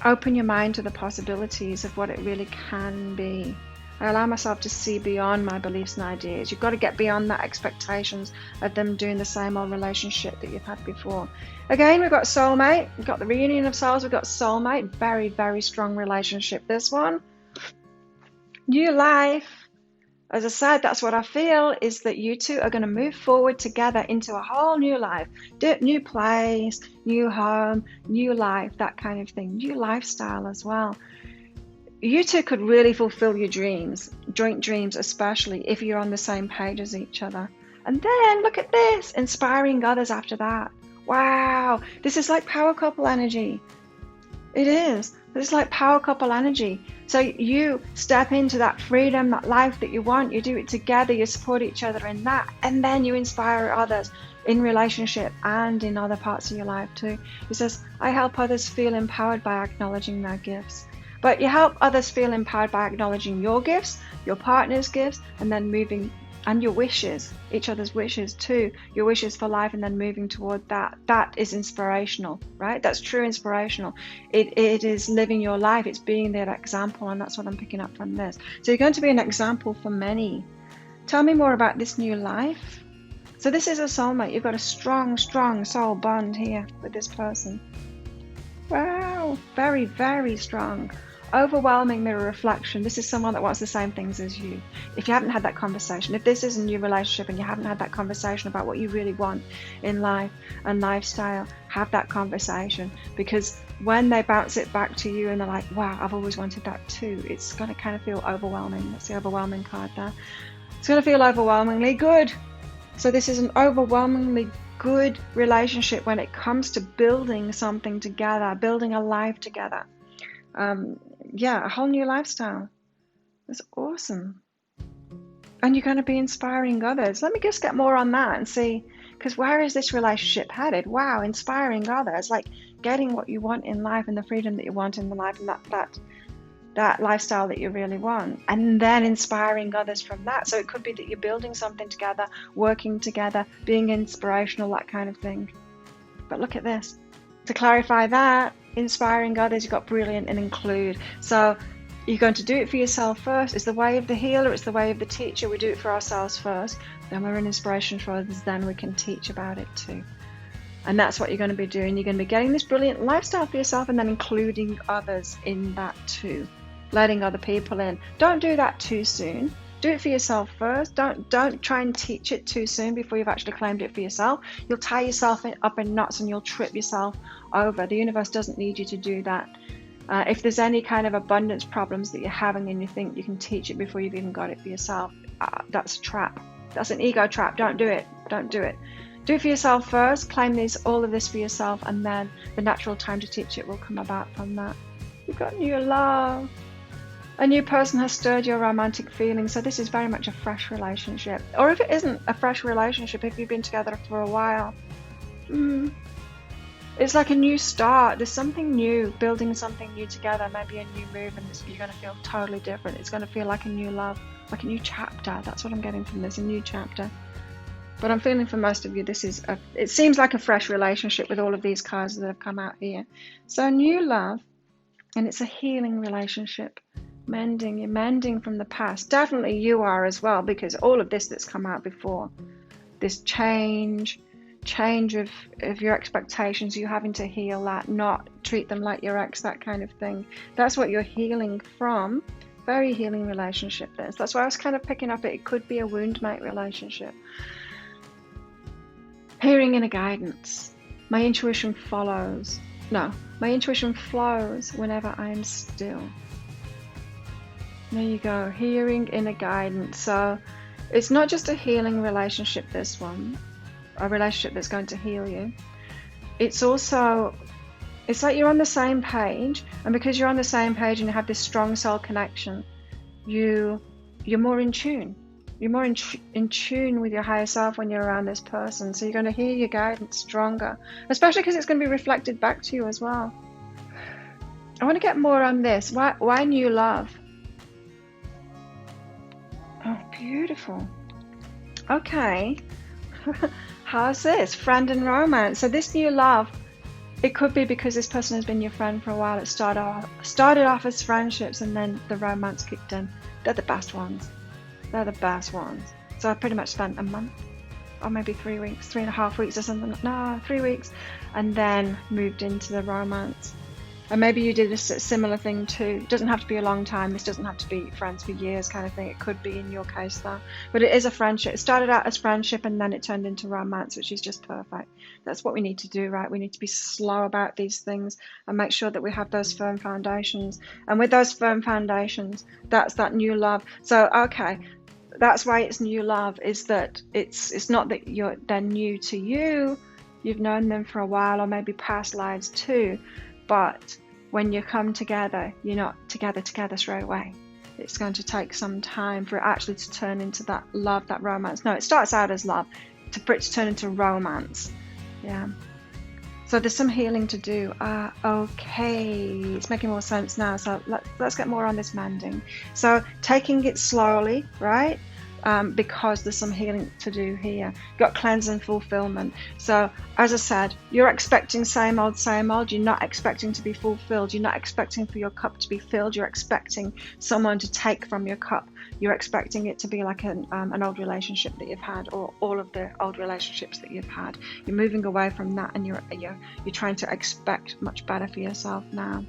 [SPEAKER 1] Open your mind to the possibilities of what it really can be. I allow myself to see beyond my beliefs and ideas. You've got to get beyond that expectations of them doing the same old relationship that you've had before. Again, we've got soulmate. We've got the reunion of souls. We've got soulmate. Very, very strong relationship, this one. New life. As I said, that's what I feel, is that you two are going to move forward together into a whole new life. New place, new home, new life, that kind of thing. New lifestyle as well. You two could really fulfill your dreams, joint dreams, especially if you're on the same page as each other. And then look at this, inspiring others after that. Wow, this is like power couple energy. It is. This is like power couple energy. So you step into that freedom, that life that you want. You do it together. You support each other in that. And then you inspire others in relationship and in other parts of your life too. It says, I help others feel empowered by acknowledging their gifts. But you help others feel empowered by acknowledging your gifts, your partner's gifts, and then moving, and your wishes, each other's wishes too, your wishes for life, and then moving toward that. That is inspirational, right? That's true inspirational. It is living your life. It's being that example, and that's what I'm picking up from this. So you're going to be an example for many. Tell me more about this new life. So this is a soulmate. You've got a strong, strong soul bond here with this person. Wow, very, very strong. Overwhelming mirror reflection. This is someone that wants the same things as you. If you haven't had that conversation, if this is a new relationship and you haven't had that conversation about what you really want in life and lifestyle, have that conversation, because when they bounce it back to you and they're like, wow, I've always wanted that too, it's going to kind of feel overwhelming. That's the overwhelming card there. It's going to feel overwhelmingly good. So this is an overwhelmingly good relationship when it comes to building something together, building a life together. A whole new lifestyle. It's awesome. And you're going to be inspiring others. Let me just get more on that and see, because where is this relationship headed? Wow, inspiring others, like getting what you want in life and the freedom that you want in the life and that lifestyle that you really want, and then inspiring others from that. So it could be that you're building something together, working together, being inspirational, that kind of thing. But look at this. To clarify that, inspiring others, you've got brilliant and include. So you're going to do it for yourself first. It's the way of the healer, it's the way of the teacher. We do it for ourselves first, then we're an inspiration for others, then we can teach about it too. And that's what you're going to be doing. You're going to be getting this brilliant lifestyle for yourself and then including others in that too. Letting other people in. Don't do that too soon. Do it for yourself first. Don't try and teach it too soon before you've actually claimed it for yourself. You'll tie yourself up in knots and you'll trip yourself over. The universe doesn't need you to do that. If there's any kind of abundance problems that you're having and you think you can teach it before you've even got it for yourself, that's a trap. That's an ego trap. Don't do it. Don't do it. Do it for yourself first. Claim all of this for yourself, and then the natural time to teach it will come about from that. You've got new love. A new person has stirred your romantic feelings, so this is very much a fresh relationship. Or if it isn't a fresh relationship, if you've been together for a while, it's like a new start. There's something new, building something new together, maybe a new move, and you're going to feel totally different. It's going to feel like a new love, like a new chapter. That's what I'm getting from this, a new chapter. But I'm feeling for most of you, it seems like a fresh relationship with all of these cards that have come out here. So new love, and it's a healing relationship. You're mending from the past. Definitely you are as well, because all of this that's come out before, this change, change of your expectations, you having to heal that, not treat them like your ex, that kind of thing. That's what you're healing from. Very healing relationship this. That's why I was kind of picking up it could be a wound mate relationship. Hearing inner guidance. My intuition follows. No, my intuition flows whenever I'm still. There you go, hearing inner guidance. So it's not just a healing relationship, this one, a relationship that's going to heal you. It's also, it's like you're on the same page, and because you're on the same page and you have this strong soul connection, you're more in tune. You're more in tune with your higher self when you're around this person. So you're going to hear your guidance stronger, especially because it's going to be reflected back to you as well. I want to get more on this. Why new love? Oh, beautiful. Okay. How's this? Friend and romance. So this new love, it could be because this person has been your friend for a while. It started off as friendships, and then the romance kicked in. They're the best ones. They're the best ones. So I pretty much spent a month, or maybe 3 weeks, 3.5 weeks or something. No, 3 weeks. And then moved into the romance. And maybe you did a similar thing too. It doesn't have to be a long time. This doesn't have to be friends for years kind of thing. It could be in your case though. But it is a friendship. It started out as friendship and then it turned into romance, which is just perfect. That's what we need to do, right? We need to be slow about these things and make sure that we have those firm foundations. And with those firm foundations, that's that new love. So, okay, that's why it's new love, is that it's not that they're new to you. You've known them for a while, or maybe past lives too. But when you come together, you're not together straight away. It's going to take some time for it actually to turn into that love, that romance. No, it starts out as love, for it to turn into romance. Yeah. So there's some healing to do. Okay, it's making more sense now. So let's get more on this mending. So taking it slowly, right? Because there's some healing to do here. You've got cleanse and fulfillment. So as I said, you're expecting same old, same old. You're not expecting to be fulfilled. You're not expecting for your cup to be filled. You're expecting someone to take from your cup. You're expecting it to be like an old relationship that you've had, or all of the old relationships that you've had. You're moving away from that, and you're trying to expect much better for yourself now.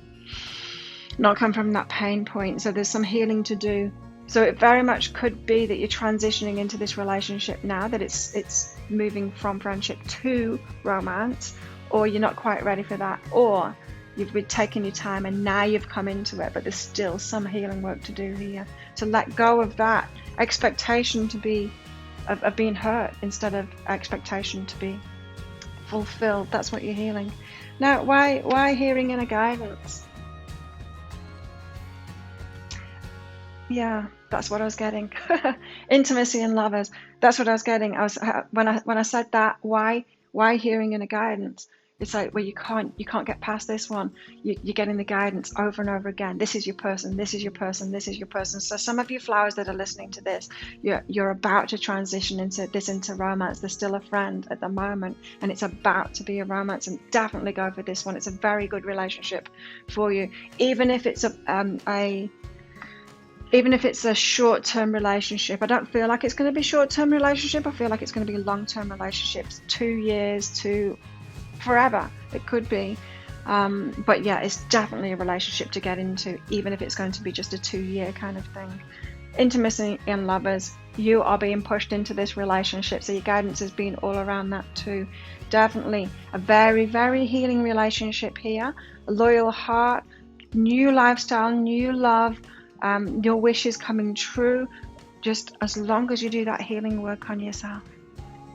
[SPEAKER 1] Not come from that pain point. So there's some healing to do. So it very much could be that you're transitioning into this relationship now, that it's moving from friendship to romance, or you're not quite ready for that, or you've been taking your time and now you've come into it, but there's still some healing work to do here. To let go of that expectation to be of being hurt instead of expectation to be fulfilled. That's what you're healing. Now, why hearing inner guidance? Yeah, that's what I was getting. Intimacy and lovers. That's what I was getting. When I said that, why hearing inner guidance? It's like, well, you can't get past this one. You're getting the guidance over and over again. This is your person. This is your person. This is your person. So some of you flowers that are listening to this, you're about to transition into romance. There's still a friend at the moment, and it's about to be a romance. And definitely go for this one. It's a very good relationship for you, even if it's even if it's a short-term relationship. I don't feel like it's going to be short-term relationship. I feel like it's going to be long-term relationships, 2 years to forever. It could be. But yeah, it's definitely a relationship to get into, even if it's going to be just a 2-year kind of thing. Intimacy and lovers. You are being pushed into this relationship. So your guidance has been all around that too. Definitely a very, very healing relationship here. A loyal heart, new lifestyle, new love. Your wishes coming true, just as long as you do that healing work on yourself.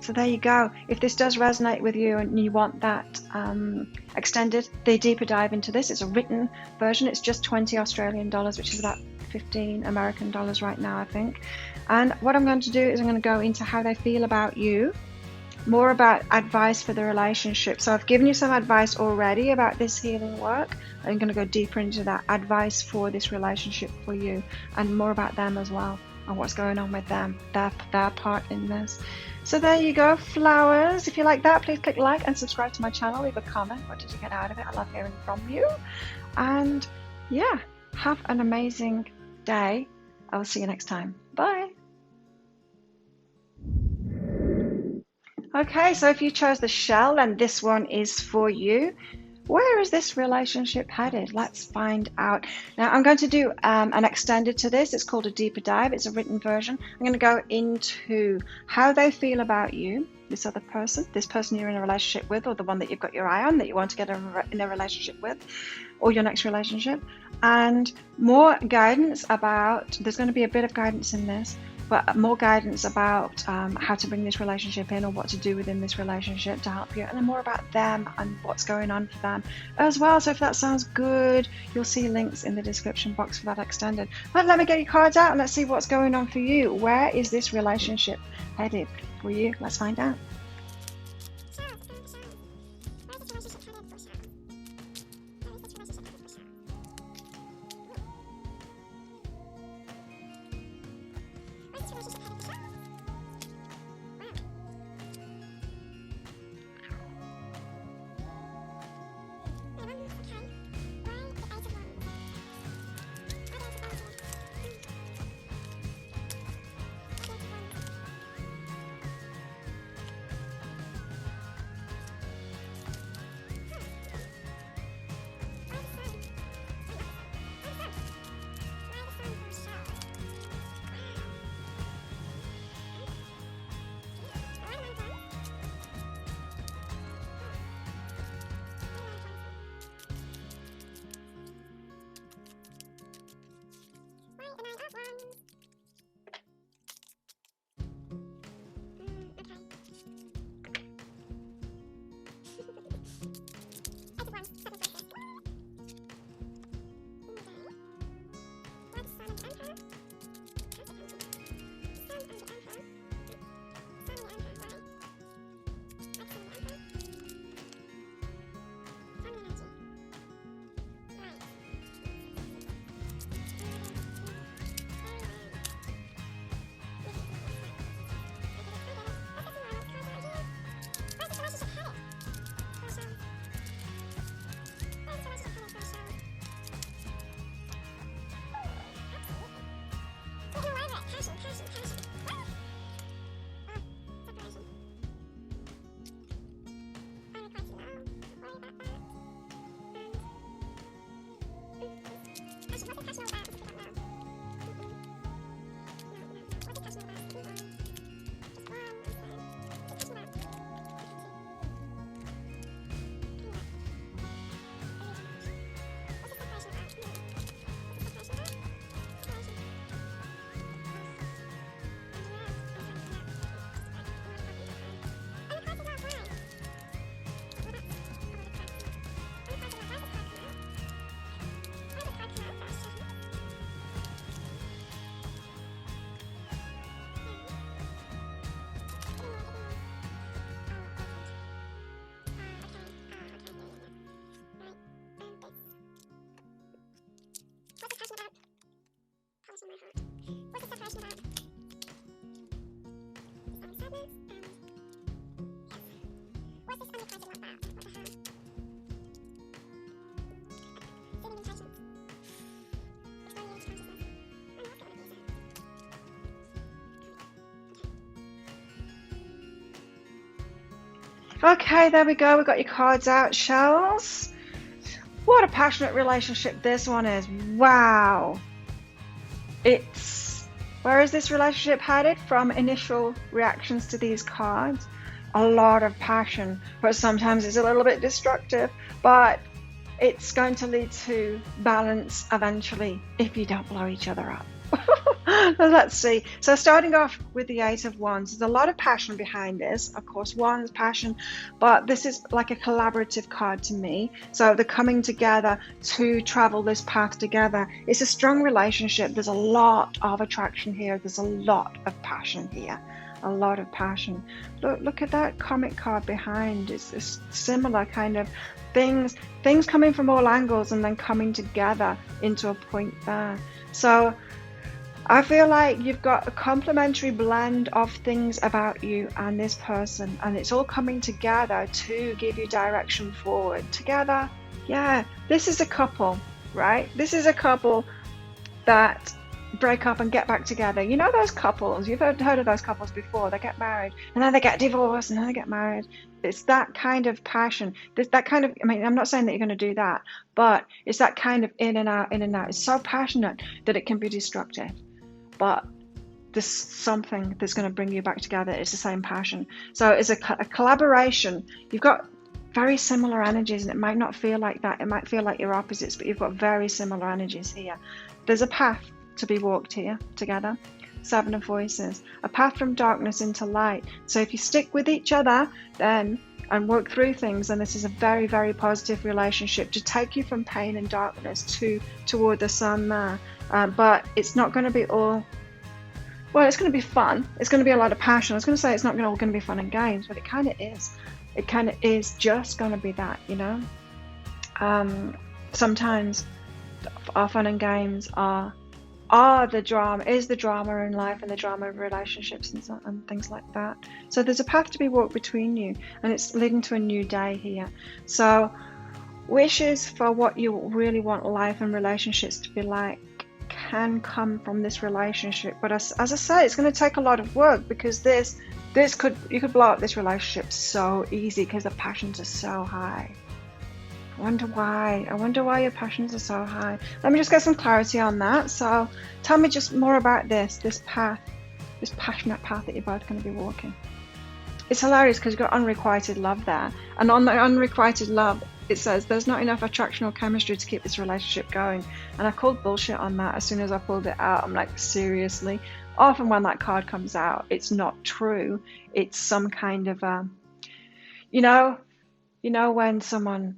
[SPEAKER 1] So there you go. If this does resonate with you and you want that extended, the deeper dive into this, it's a written version. It's just $20 Australian, which is about 15 American dollars right now, I think. And what I'm going to do is I'm going to go into how they feel about you, more about advice for the relationship. So I've given you some advice already about this healing work. I'm going to go deeper into that advice for this relationship for you, and more about them as well, and what's going on with them, their part in this. So there you go, flowers. If you like that, please click like and subscribe to my channel. Leave a comment. What did you get out of it? I love hearing from you. And yeah, have an amazing day. I will see you next time. Bye. Okay, so if you chose the shell, then this one is for you. Where is this relationship headed? Let's find out. Now, I'm going to do an extended to this. It's called a deeper dive. It's a written version. I'm going to go into how they feel about you, this other person, this person you're in a relationship with, or the one that you've got your eye on that you want to get in a relationship with, or your next relationship, and more guidance about, there's going to be a bit of guidance in this, but more guidance about how to bring this relationship in or what to do within this relationship to help you, and then more about them and what's going on for them as well. So if that sounds good, you'll see links in the description box for that extended. But let me get your cards out and let's see what's going on for you. Where is this relationship headed for you? Let's find out. Okay, there we go. We've got your cards out, shells. What a passionate relationship this one is. Wow. Where is this relationship headed? From initial reactions to these cards, a lot of passion, but sometimes it's a little bit destructive, but it's going to lead to balance eventually if you don't blow each other up. Let's see. So starting off with the Eight of Wands, there's a lot of passion behind this. Of course, Wands, passion, but this is like a collaborative card to me. So they're coming together to travel this path together. It's a strong relationship. There's a lot of attraction here. There's a lot of passion here. A lot of passion. Look at that comic card behind. It's similar kind of things coming from all angles and then coming together into a point there. So I feel like you've got a complementary blend of things about you and this person, and it's all coming together to give you direction forward together. Yeah, this is a couple, right? This is a couple that break up and get back together. You know those couples, you've heard of those couples before. They get married and then they get divorced and then they get married. It's that kind of passion. That kind of, I mean, I'm not saying that you're going to do that, but it's that kind of in and out, in and out. It's so passionate that it can be destructive. But there's something that's going to bring you back together. It's the same passion. So it's a collaboration. You've got very similar energies, and it might not feel like that. It might feel like you're opposites, but you've got very similar energies here. There's a path to be walked here together. Seven of Voices, a path from darkness into light. So if you stick with each other then and work through things, then this is a very, very positive relationship to take you from pain and darkness toward the sun there. But it's not going to be all, well, it's going to be fun. It's going to be a lot of passion. I was going to say it's not all going to be fun and games, but it kind of is. It kind of is just going to be that, you know. Sometimes our fun and games are the drama in life and the drama of relationships and things like that. So there's a path to be walked between you, and it's leading to a new day here. So wishes for what you really want life and relationships to be like can come from this relationship, but as I say, it's going to take a lot of work, because you could blow up this relationship so easy because the passions are so high. I wonder why your passions are so high. Let me just get some clarity on that. So tell me just more about this path, this passionate path that you're both going to be walking. It's hilarious because you've got unrequited love there, and on the unrequited love it says there's not enough attraction or chemistry to keep this relationship going. And I called bullshit on that as soon as I pulled it out. I'm like, seriously? Often when that card comes out, it's not true. It's some kind of you know when someone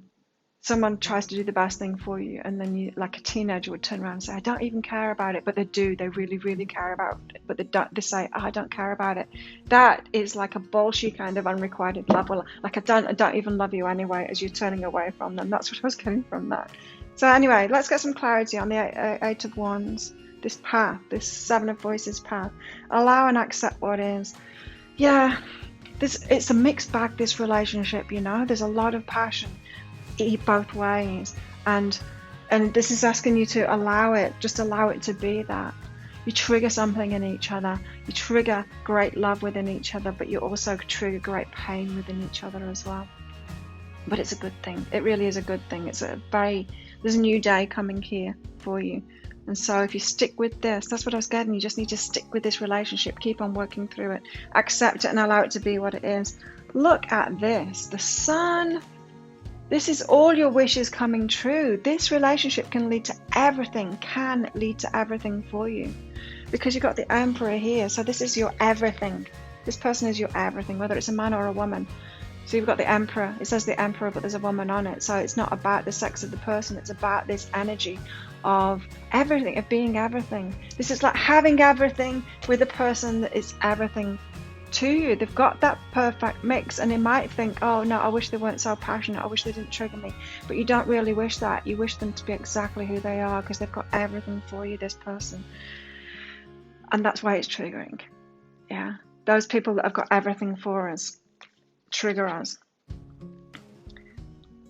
[SPEAKER 1] tries to do the best thing for you, and then you, like a teenager, would turn around and say, I don't even care about it, but they do. They really, really care about it, but they say, oh, I don't care about it. That is like a bullshit kind of unrequited love. Well, like I don't even love you anyway, as you're turning away from them. That's what I was getting from that. So anyway, let's get some clarity on the Eight of Wands, this path, this Seven of Voices path. Allow and accept what is. Yeah, it's a mixed bag, this relationship, you know. There's a lot of passion both ways, and this is asking you to allow it to be that. You trigger something in each other, you trigger great love within each other, but you also trigger great pain within each other as well. But it's a good thing. It really is a good thing. There's a new day coming here for you. And so if you stick with this, that's what I was getting. You just need to stick with this relationship, keep on working through it, accept it and allow it to be what it is. Look at this, the sun. This is all your wishes coming true. This relationship can lead to everything for you, because you've got the Emperor here. So this is your everything. This person is your everything, whether it's a man or a woman. So you've got the Emperor. It says the Emperor, but there's a woman on it. So it's not about the sex of the person. It's about this energy of everything, of being everything. This is like having everything with a person that is everything to you. They've got that perfect mix, and you might think, oh no, I wish they weren't so passionate, I wish they didn't trigger me, but you don't really wish that. You wish them to be exactly who they are, because they've got everything for you, this person, and that's why it's triggering. Yeah, those people that have got everything for us trigger us.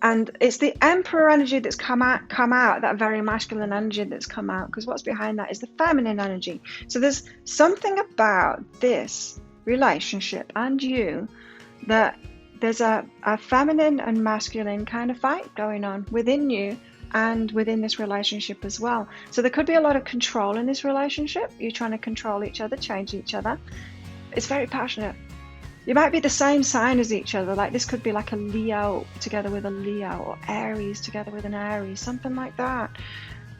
[SPEAKER 1] And it's the Emperor energy that's come out, that very masculine energy that's come out, because what's behind that is the feminine energy. So there's something about this relationship and you that there's a feminine and masculine kind of fight going on within you and within this relationship as well. So there could be a lot of control in this relationship. You're trying to control each other, change each other. It's very passionate. You might be the same sign as each other. Like this could be like a Leo together with a Leo, or Aries together with an Aries, something like that.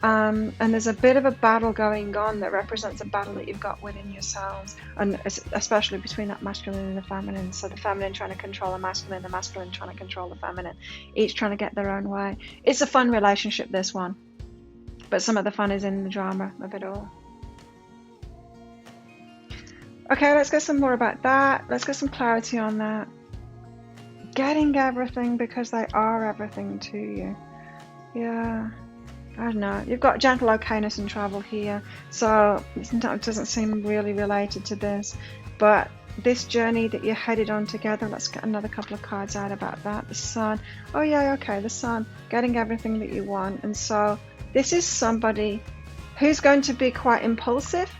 [SPEAKER 1] And there's a bit of a battle going on that represents a battle that you've got within yourselves, and especially between that masculine and the feminine. So the feminine trying to control the masculine trying to control the feminine, each trying to get their own way. It's a fun relationship, this one, but some of the fun is in the drama of it all. Okay, let's get some more about that. Let's get some clarity on that. Getting everything because they are everything to you. Yeah. I don't know, you've got gentle okayness and travel here, so it doesn't seem really related to this, but this journey that you're headed on together, let's get another couple of cards out about that. The Sun, oh yeah, okay, the Sun, getting everything that you want. And so this is somebody Who's going to be quite impulsive?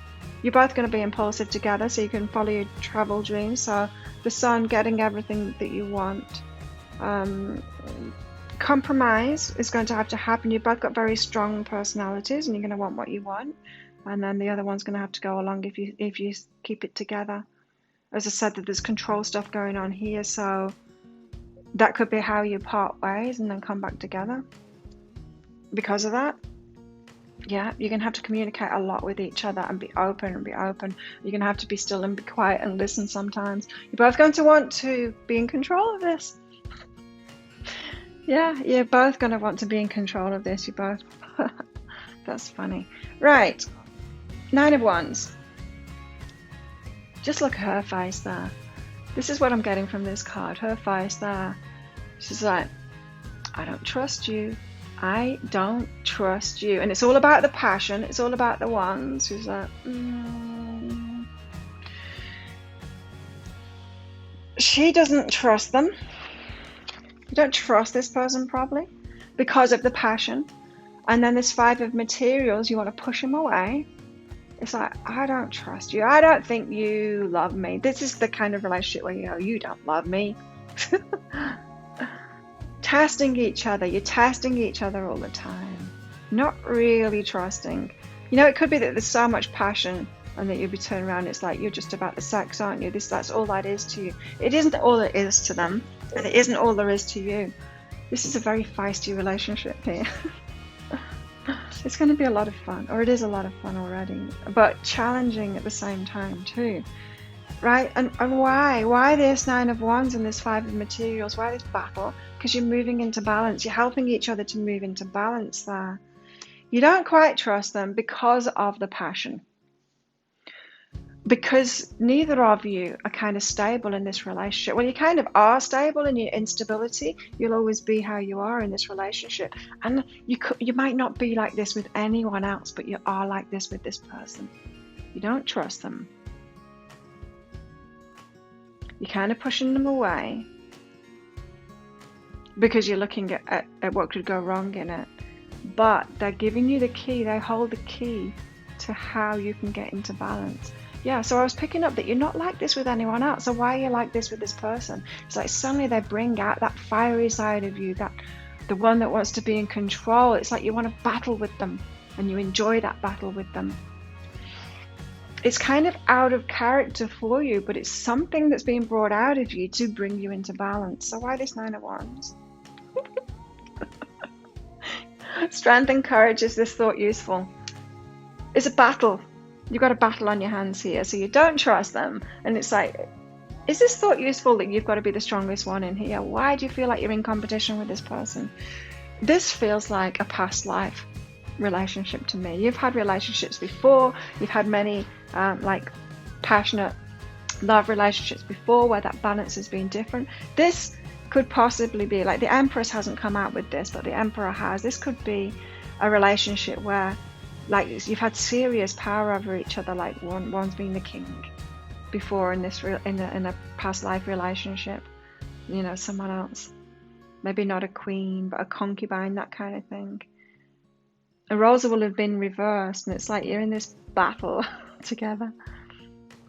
[SPEAKER 1] You're both going to be impulsive together, so you can follow your travel dreams. So the Sun getting everything that you want. Compromise is going to have to happen. You've both got very strong personalities, and you're going to want what you want. And then the other one's going to have to go along if you keep it together. As I said, that there's control stuff going on here, so that could be how you part ways and then come back together. Because of that, yeah, you're going to have to communicate a lot with each other and be open and be open. You're going to have to be still and be quiet and listen sometimes. You're both going to want to be in control of this. Yeah, you're both going to want to be in control of this. You both. That's funny. Right. 9 of Wands. Just look at her face there. This is what I'm getting from this card. Her face there. She's like, I don't trust you. I don't trust you. And it's all about the passion. It's all about the wands. She's like, She doesn't trust them. You don't trust this person probably because of the passion. And then this 5 of materials, you want to push them away. It's like, I don't trust you. I don't think you love me. This is the kind of relationship where you go, you don't love me. Testing each other. You're testing each other all the time. Not really trusting. You know, it could be that there's so much passion and that you'll be turning around. It's like, you're just about the sex, aren't you? That's all that is to you. It isn't all it is to them. And it isn't all there is to you. This is a very feisty relationship here. It's going to be a lot of fun, or it is a lot of fun already, but challenging at the same time too, right? And why? Why this 9 of Wands and this 5 of materials? Why this battle? Because you're moving into balance. You're helping each other to move into balance there. You don't quite trust them because of the passion. Because neither of you are kind of stable in this relationship. Well, you kind of are stable in your instability. You'll always be how you are in this relationship. And you might not be like this with anyone else, but you are like this with this person. You don't trust them. You're kind of pushing them away because you're looking at what could go wrong in it. But they're giving you the key. They hold the key to how you can get into balance. Yeah, so I was picking up that you're not like this with anyone else. So why are you like this with this person? It's like suddenly they bring out that fiery side of you, that the one that wants to be in control. It's like you want to battle with them and you enjoy that battle with them. It's kind of out of character for you, but it's something that's being brought out of you to bring you into balance. So why this 9 of Wands? Strength and courage. Is this thought useful? It's a battle. You've got a battle on your hands here, so you don't trust them. And it's like, is this thought useful that you've got to be the strongest one in here? Why do you feel like you're in competition with this person? This feels like a past life relationship to me. You've had relationships before. You've had many like passionate love relationships before where that balance has been different. This could possibly be, like the Empress hasn't come out with this, but the Emperor has. This could be a relationship where like you've had serious power over each other, like one's been the king before in this in a past life relationship, you know, someone else, maybe not a queen but a concubine, that kind of thing. The roles will have been reversed, and it's like you're in this battle together.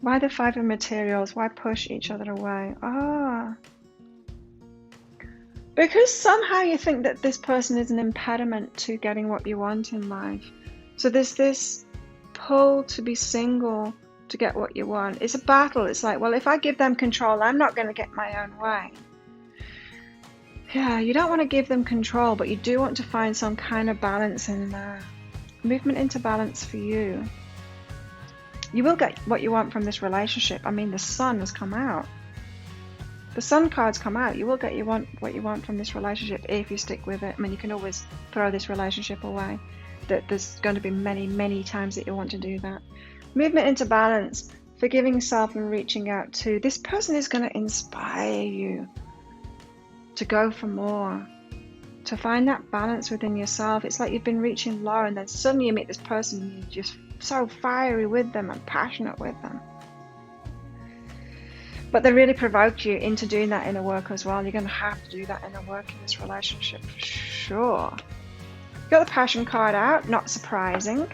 [SPEAKER 1] Why the 5 of materials? Why push each other away? Because somehow you think that this person is an impediment to getting what you want in life. So there's this pull to be single to get what you want. It's a battle. It's like, well, if I give them control, I'm not going to get my own way. Yeah, you don't want to give them control, but you do want to find some kind of balance in there. Movement into balance for you. You will get what you want from this relationship. I mean, the Sun has come out. The Sun card's come out. You will get what you want from this relationship if you stick with it. I mean, you can always throw this relationship away. There's going to be many, many times that you want to do that. Movement into balance, forgiving yourself and reaching out to. This person is going to inspire you to go for more, to find that balance within yourself. It's like you've been reaching low and then suddenly you meet this person and you're just so fiery with them and passionate with them. But they really provoked you into doing that inner work as well. You're going to have to do that inner work in this relationship for sure. Got the passion card out, not surprising.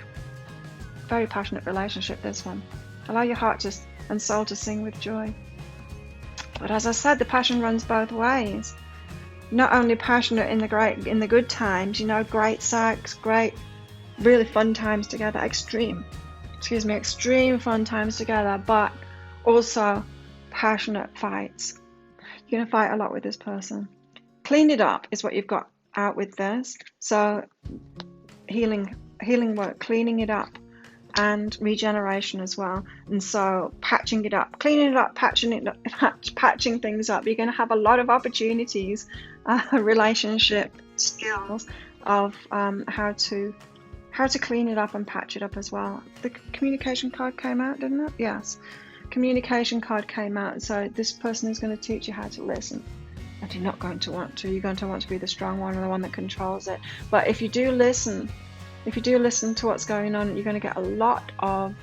[SPEAKER 1] Very passionate relationship, this one. Allow your heart and soul to sing with joy. But as I said, the passion runs both ways. Not only passionate in the good times, great sex, great, really fun times together, extreme fun times together, but also passionate fights. You're going to fight a lot with this person. Clean it up is what you've got out with this. So healing work, cleaning it up, and regeneration as well. And so patching it up, cleaning it up, patching things up. You're going to have a lot of opportunities, relationship skills of how to clean it up and patch it up as well. The communication card came out, didn't it? Yes. Communication card came out. So this person is going to teach you how to listen. And you're not going to want to. You're going to want to be the strong one and the one that controls it. But if you do listen to what's going on, you're going to get a lot of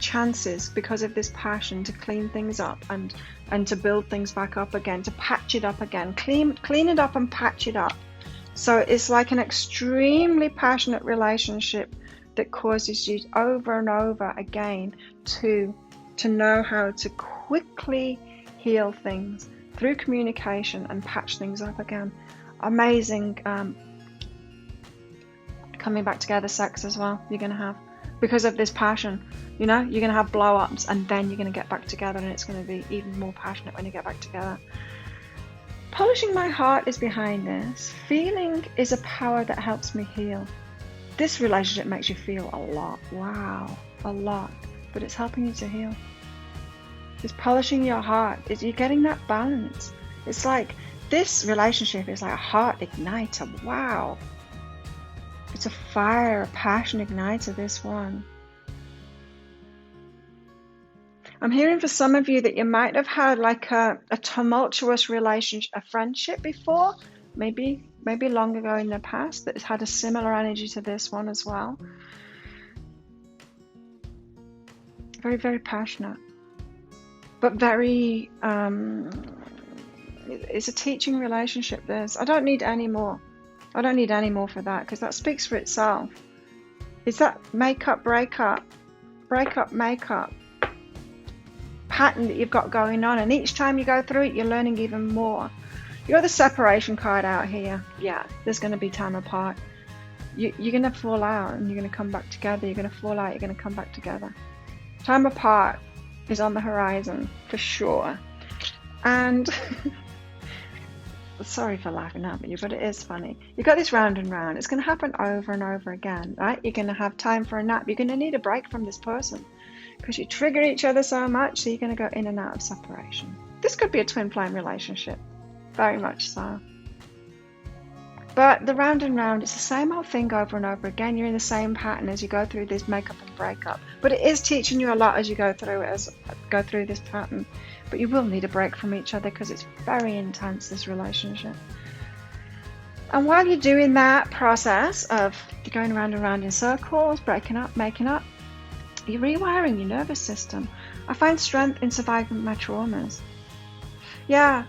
[SPEAKER 1] chances because of this passion to clean things up and to build things back up again, to patch it up again, clean it up and patch it up. So it's like an extremely passionate relationship that causes you over and over again to know how to quickly heal things through communication and patch things up again. Amazing coming back together sex as well. You're going to have, because of this passion, you're going to have blow-ups, and then you're going to get back together, and it's going to be even more passionate when you get back together. Polishing my heart is behind this. Feeling is a power that helps me heal. This relationship makes you feel a lot. Wow, a lot. But it's helping you to heal. It's polishing your heart. You're getting that balance. It's like this relationship is like a heart igniter. Wow. It's a fire, a passion igniter, this one. I'm hearing for some of you that you might have had like a tumultuous relationship, a friendship before, maybe long ago in the past, that has had a similar energy to this one as well. Very, very passionate. But very, it's a teaching relationship, this. I don't need any more. I don't need any more for that, because that speaks for itself. It's that make-up, break-up make-up pattern that you've got going on, and each time you go through it, you're learning even more. You got the separation card out here. Yeah, there's going to be time apart. You're going to fall out, and you're going to come back together. You're going to fall out, you're going to come back together. Time apart is on the horizon, for sure. And sorry for laughing at you, but it is funny. You've got this round and round. It's going to happen over and over again, right? You're going to have time for a nap. You're going to need a break from this person because you trigger each other so much, so you're going to go in and out of separation. This could be a twin flame relationship, very much so. But the round and round, it's the same old thing over and over again. You're in the same pattern as you go through this makeup and breakup. But it is teaching you a lot as you go through it, go through this pattern. But you will need a break from each other because it's very intense, this relationship. And while you're doing that process of going around and around in circles, breaking up, making up, you're rewiring your nervous system. I find strength in surviving my traumas. Yeah,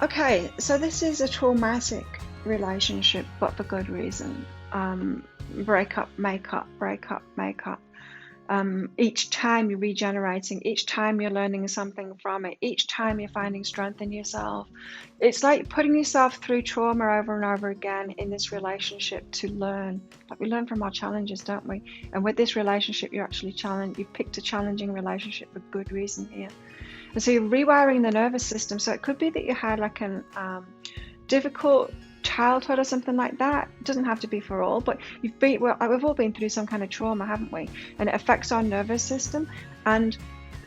[SPEAKER 1] okay, so this is a traumatic relationship, but for good reason. Break up, make up, break up, make up. Each time you're regenerating, each time you're learning something from it, each time you're finding strength in yourself. It's like putting yourself through trauma over and over again in this relationship to learn. Like we learn from our challenges, don't we? And with this relationship, you're actually challenged. You've picked a challenging relationship for good reason here. And so you're rewiring the nervous system. So it could be that you had like an difficult childhood or something like that. It doesn't have to be for all, but we've all been through some kind of trauma, haven't we? And it affects our nervous system, and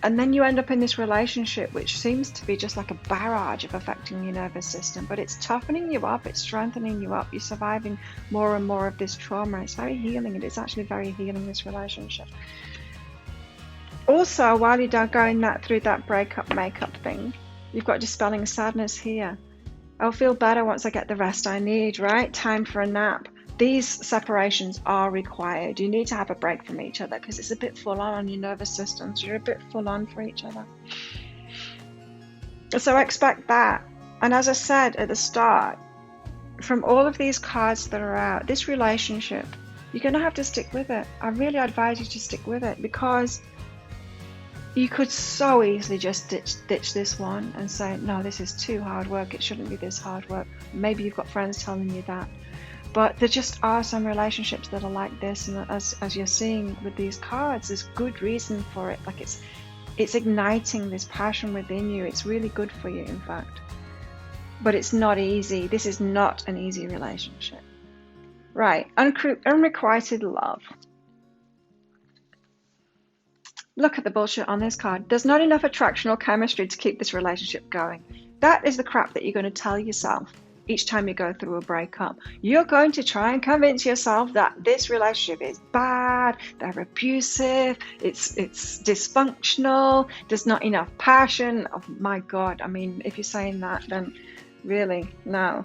[SPEAKER 1] then you end up in this relationship which seems to be just like a barrage of affecting your nervous system, but it's toughening you up, it's strengthening you up, you're surviving more and more of this trauma. It's very healing, and it's actually very healing, this relationship. Also, while you're going through that breakup makeup thing, you've got dispelling sadness here. I'll feel better once I get the rest I need, right? Time for a nap. These separations are required. You need to have a break from each other because it's a bit full on your nervous systems. You're a bit full on for each other. So expect that. And as I said at the start, from all of these cards that are out, this relationship you're going to have to stick with it. I really advise you to stick with it, because you could so easily just ditch this one and say, no, this is too hard work. It shouldn't be this hard work. Maybe you've got friends telling you that. But there just are some relationships that are like this. And as you're seeing with these cards, there's good reason for it. Like it's igniting this passion within you. It's really good for you, in fact. But it's not easy. This is not an easy relationship. Right, unrequited love. Look at the bullshit on this card. There's not enough attraction or chemistry to keep this relationship going. That is the crap that you're going to tell yourself each time you go through a breakup. You're going to try and convince yourself that this relationship is bad, they're abusive, it's dysfunctional, there's not enough passion. Oh my God, I mean, if you're saying that, then really, no.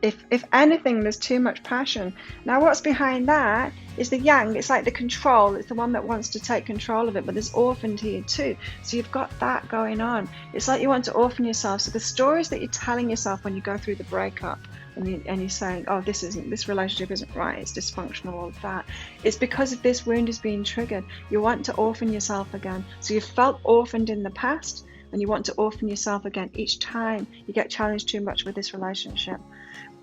[SPEAKER 1] If anything, there's too much passion. Now, what's behind that is the yang. It's like the control. It's the one that wants to take control of it, but there's orphaned here too. So you've got that going on. It's like you want to orphan yourself. So the stories that you're telling yourself when you go through the breakup, and you're saying, oh, this relationship isn't right, it's dysfunctional, all of that, it's because if this wound is being triggered, you want to orphan yourself again. So you felt orphaned in the past, and you want to orphan yourself again each time you get challenged too much with this relationship.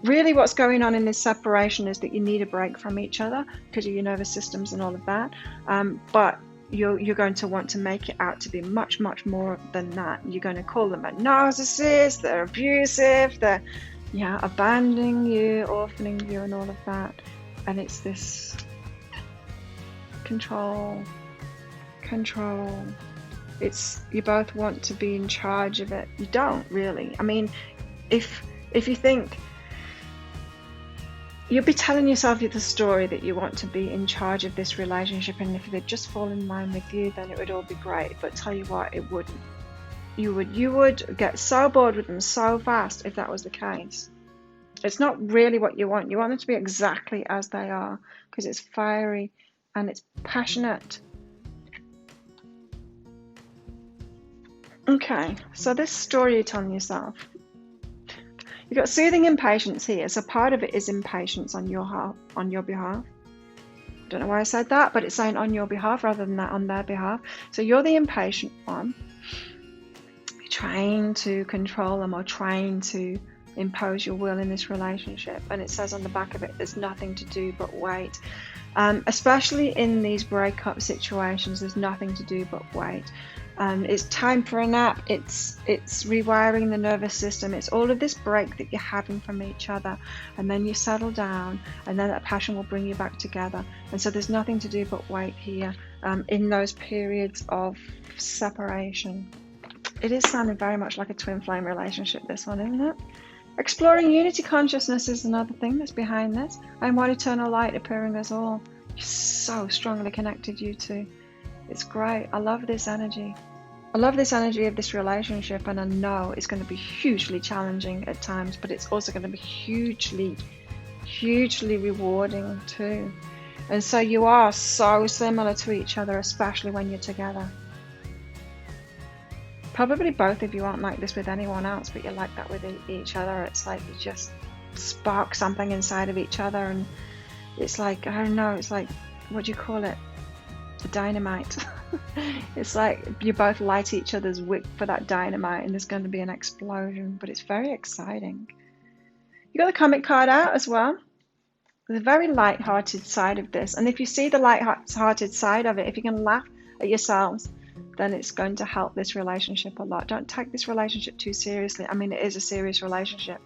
[SPEAKER 1] Really, what's going on in this separation is that you need a break from each other because of your nervous systems and all of that. But you're going to want to make it out to be much, much more than that. You're going to call them a narcissist, they're abusive, they're abandoning you, orphaning you, and all of that. And it's this control. It's, you both want to be in charge of it. You don't really. I mean, if you think, you'll be telling yourself the story that you want to be in charge of this relationship, and if they'd just fall in line with you, then it would all be great. But tell you what, it wouldn't. You would get so bored with them so fast if that was the case. It's not really what you want. You want them to be exactly as they are, because it's fiery and it's passionate. Okay, so this story you're telling yourself. You've got soothing impatience here, so part of it is impatience on your behalf. I don't know why I said that, but it's saying on your behalf rather than that on their behalf. So you're the impatient one. You're trying to control them or trying to impose your will in this relationship. And it says on the back of it, there's nothing to do but wait. Especially in these breakup situations, there's nothing to do but wait. It's time for a nap. It's rewiring the nervous system. It's all of this break that you're having from each other, and then you settle down, and then that passion will bring you back together. And so there's nothing to do but wait here in those periods of separation. It is sounding very much like a twin flame relationship, this one, isn't it? Exploring unity consciousness is another thing that's behind this. I am one eternal light appearing as all. You're so strongly connected, you two. It's great. I love this energy. I love this energy of this relationship, and I know it's going to be hugely challenging at times, but it's also going to be hugely, hugely rewarding too. And so you are so similar to each other, especially when you're together. Probably both of you aren't like this with anyone else, but you're like that with each other. It's like you just spark something inside of each other, and it's like, I don't know, it's like, what do you call it? Dynamite. It's like you both light each other's wick for that dynamite, and there's going to be an explosion, but it's very exciting. You got the comic card out as well. There's a very light-hearted side of this, and if you see the light-hearted side of it, if you can laugh at yourselves, then it's going to help this relationship a lot. Don't take this relationship too seriously. I mean, it is a serious relationship.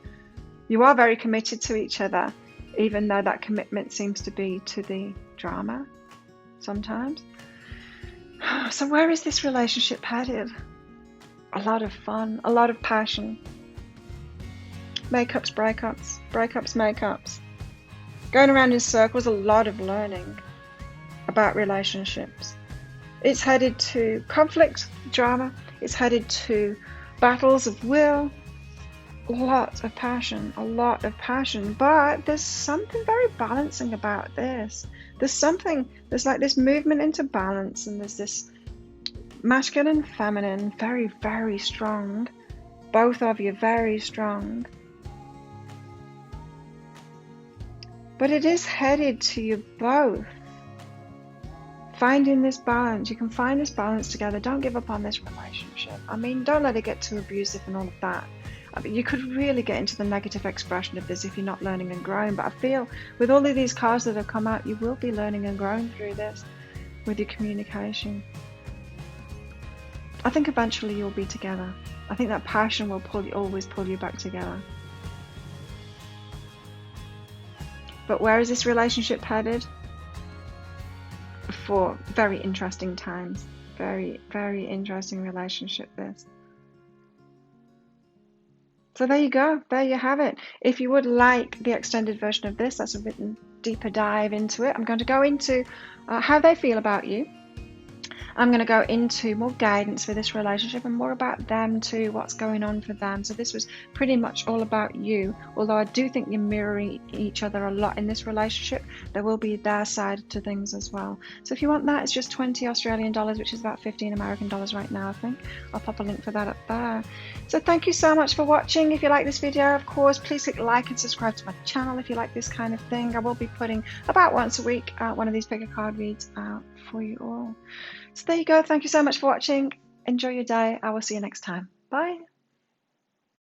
[SPEAKER 1] You are very committed to each other, even though that commitment seems to be to the drama sometimes. So where is this relationship headed? A lot of fun, a lot of passion. Makeups, breakups, breakups, makeups. Going around in circles, a lot of learning about relationships. It's headed to conflict, drama. It's headed to battles of will. A lot of passion, but there's something very balancing about this. There's like this movement into balance, and there's this masculine, feminine, very, very strong. Both of you very strong. But it is headed to you both. Finding this balance. You can find this balance together. Don't give up on this relationship. I mean, don't let it get too abusive and all of that. I mean, you could really get into the negative expression of this if you're not learning and growing. But I feel with all of these cards that have come out, you will be learning and growing through this with your communication. I think eventually you'll be together. I think that passion will always pull you back together. But where is this relationship headed? For very interesting times. Very, very interesting relationship this. So there you go. There you have it. If you would like the extended version of this, that's a bit deeper dive into it. I'm going to go into how they feel about you. I'm going to go into more guidance for this relationship and more about them too, what's going on for them. So this was pretty much all about you, although I do think you're mirroring each other a lot in this relationship. There will be their side to things as well. So if you want that, it's just 20 Australian dollars, which is about 15 American dollars right now, I think. I'll pop a link for that up there. So thank you so much for watching. If you like this video, of course, please click like and subscribe to my channel if you like this kind of thing. I will be putting about once a week one of these pick a card reads out for you all. So there you go. Thank you so much for watching. Enjoy your day. I will see you next time. Bye.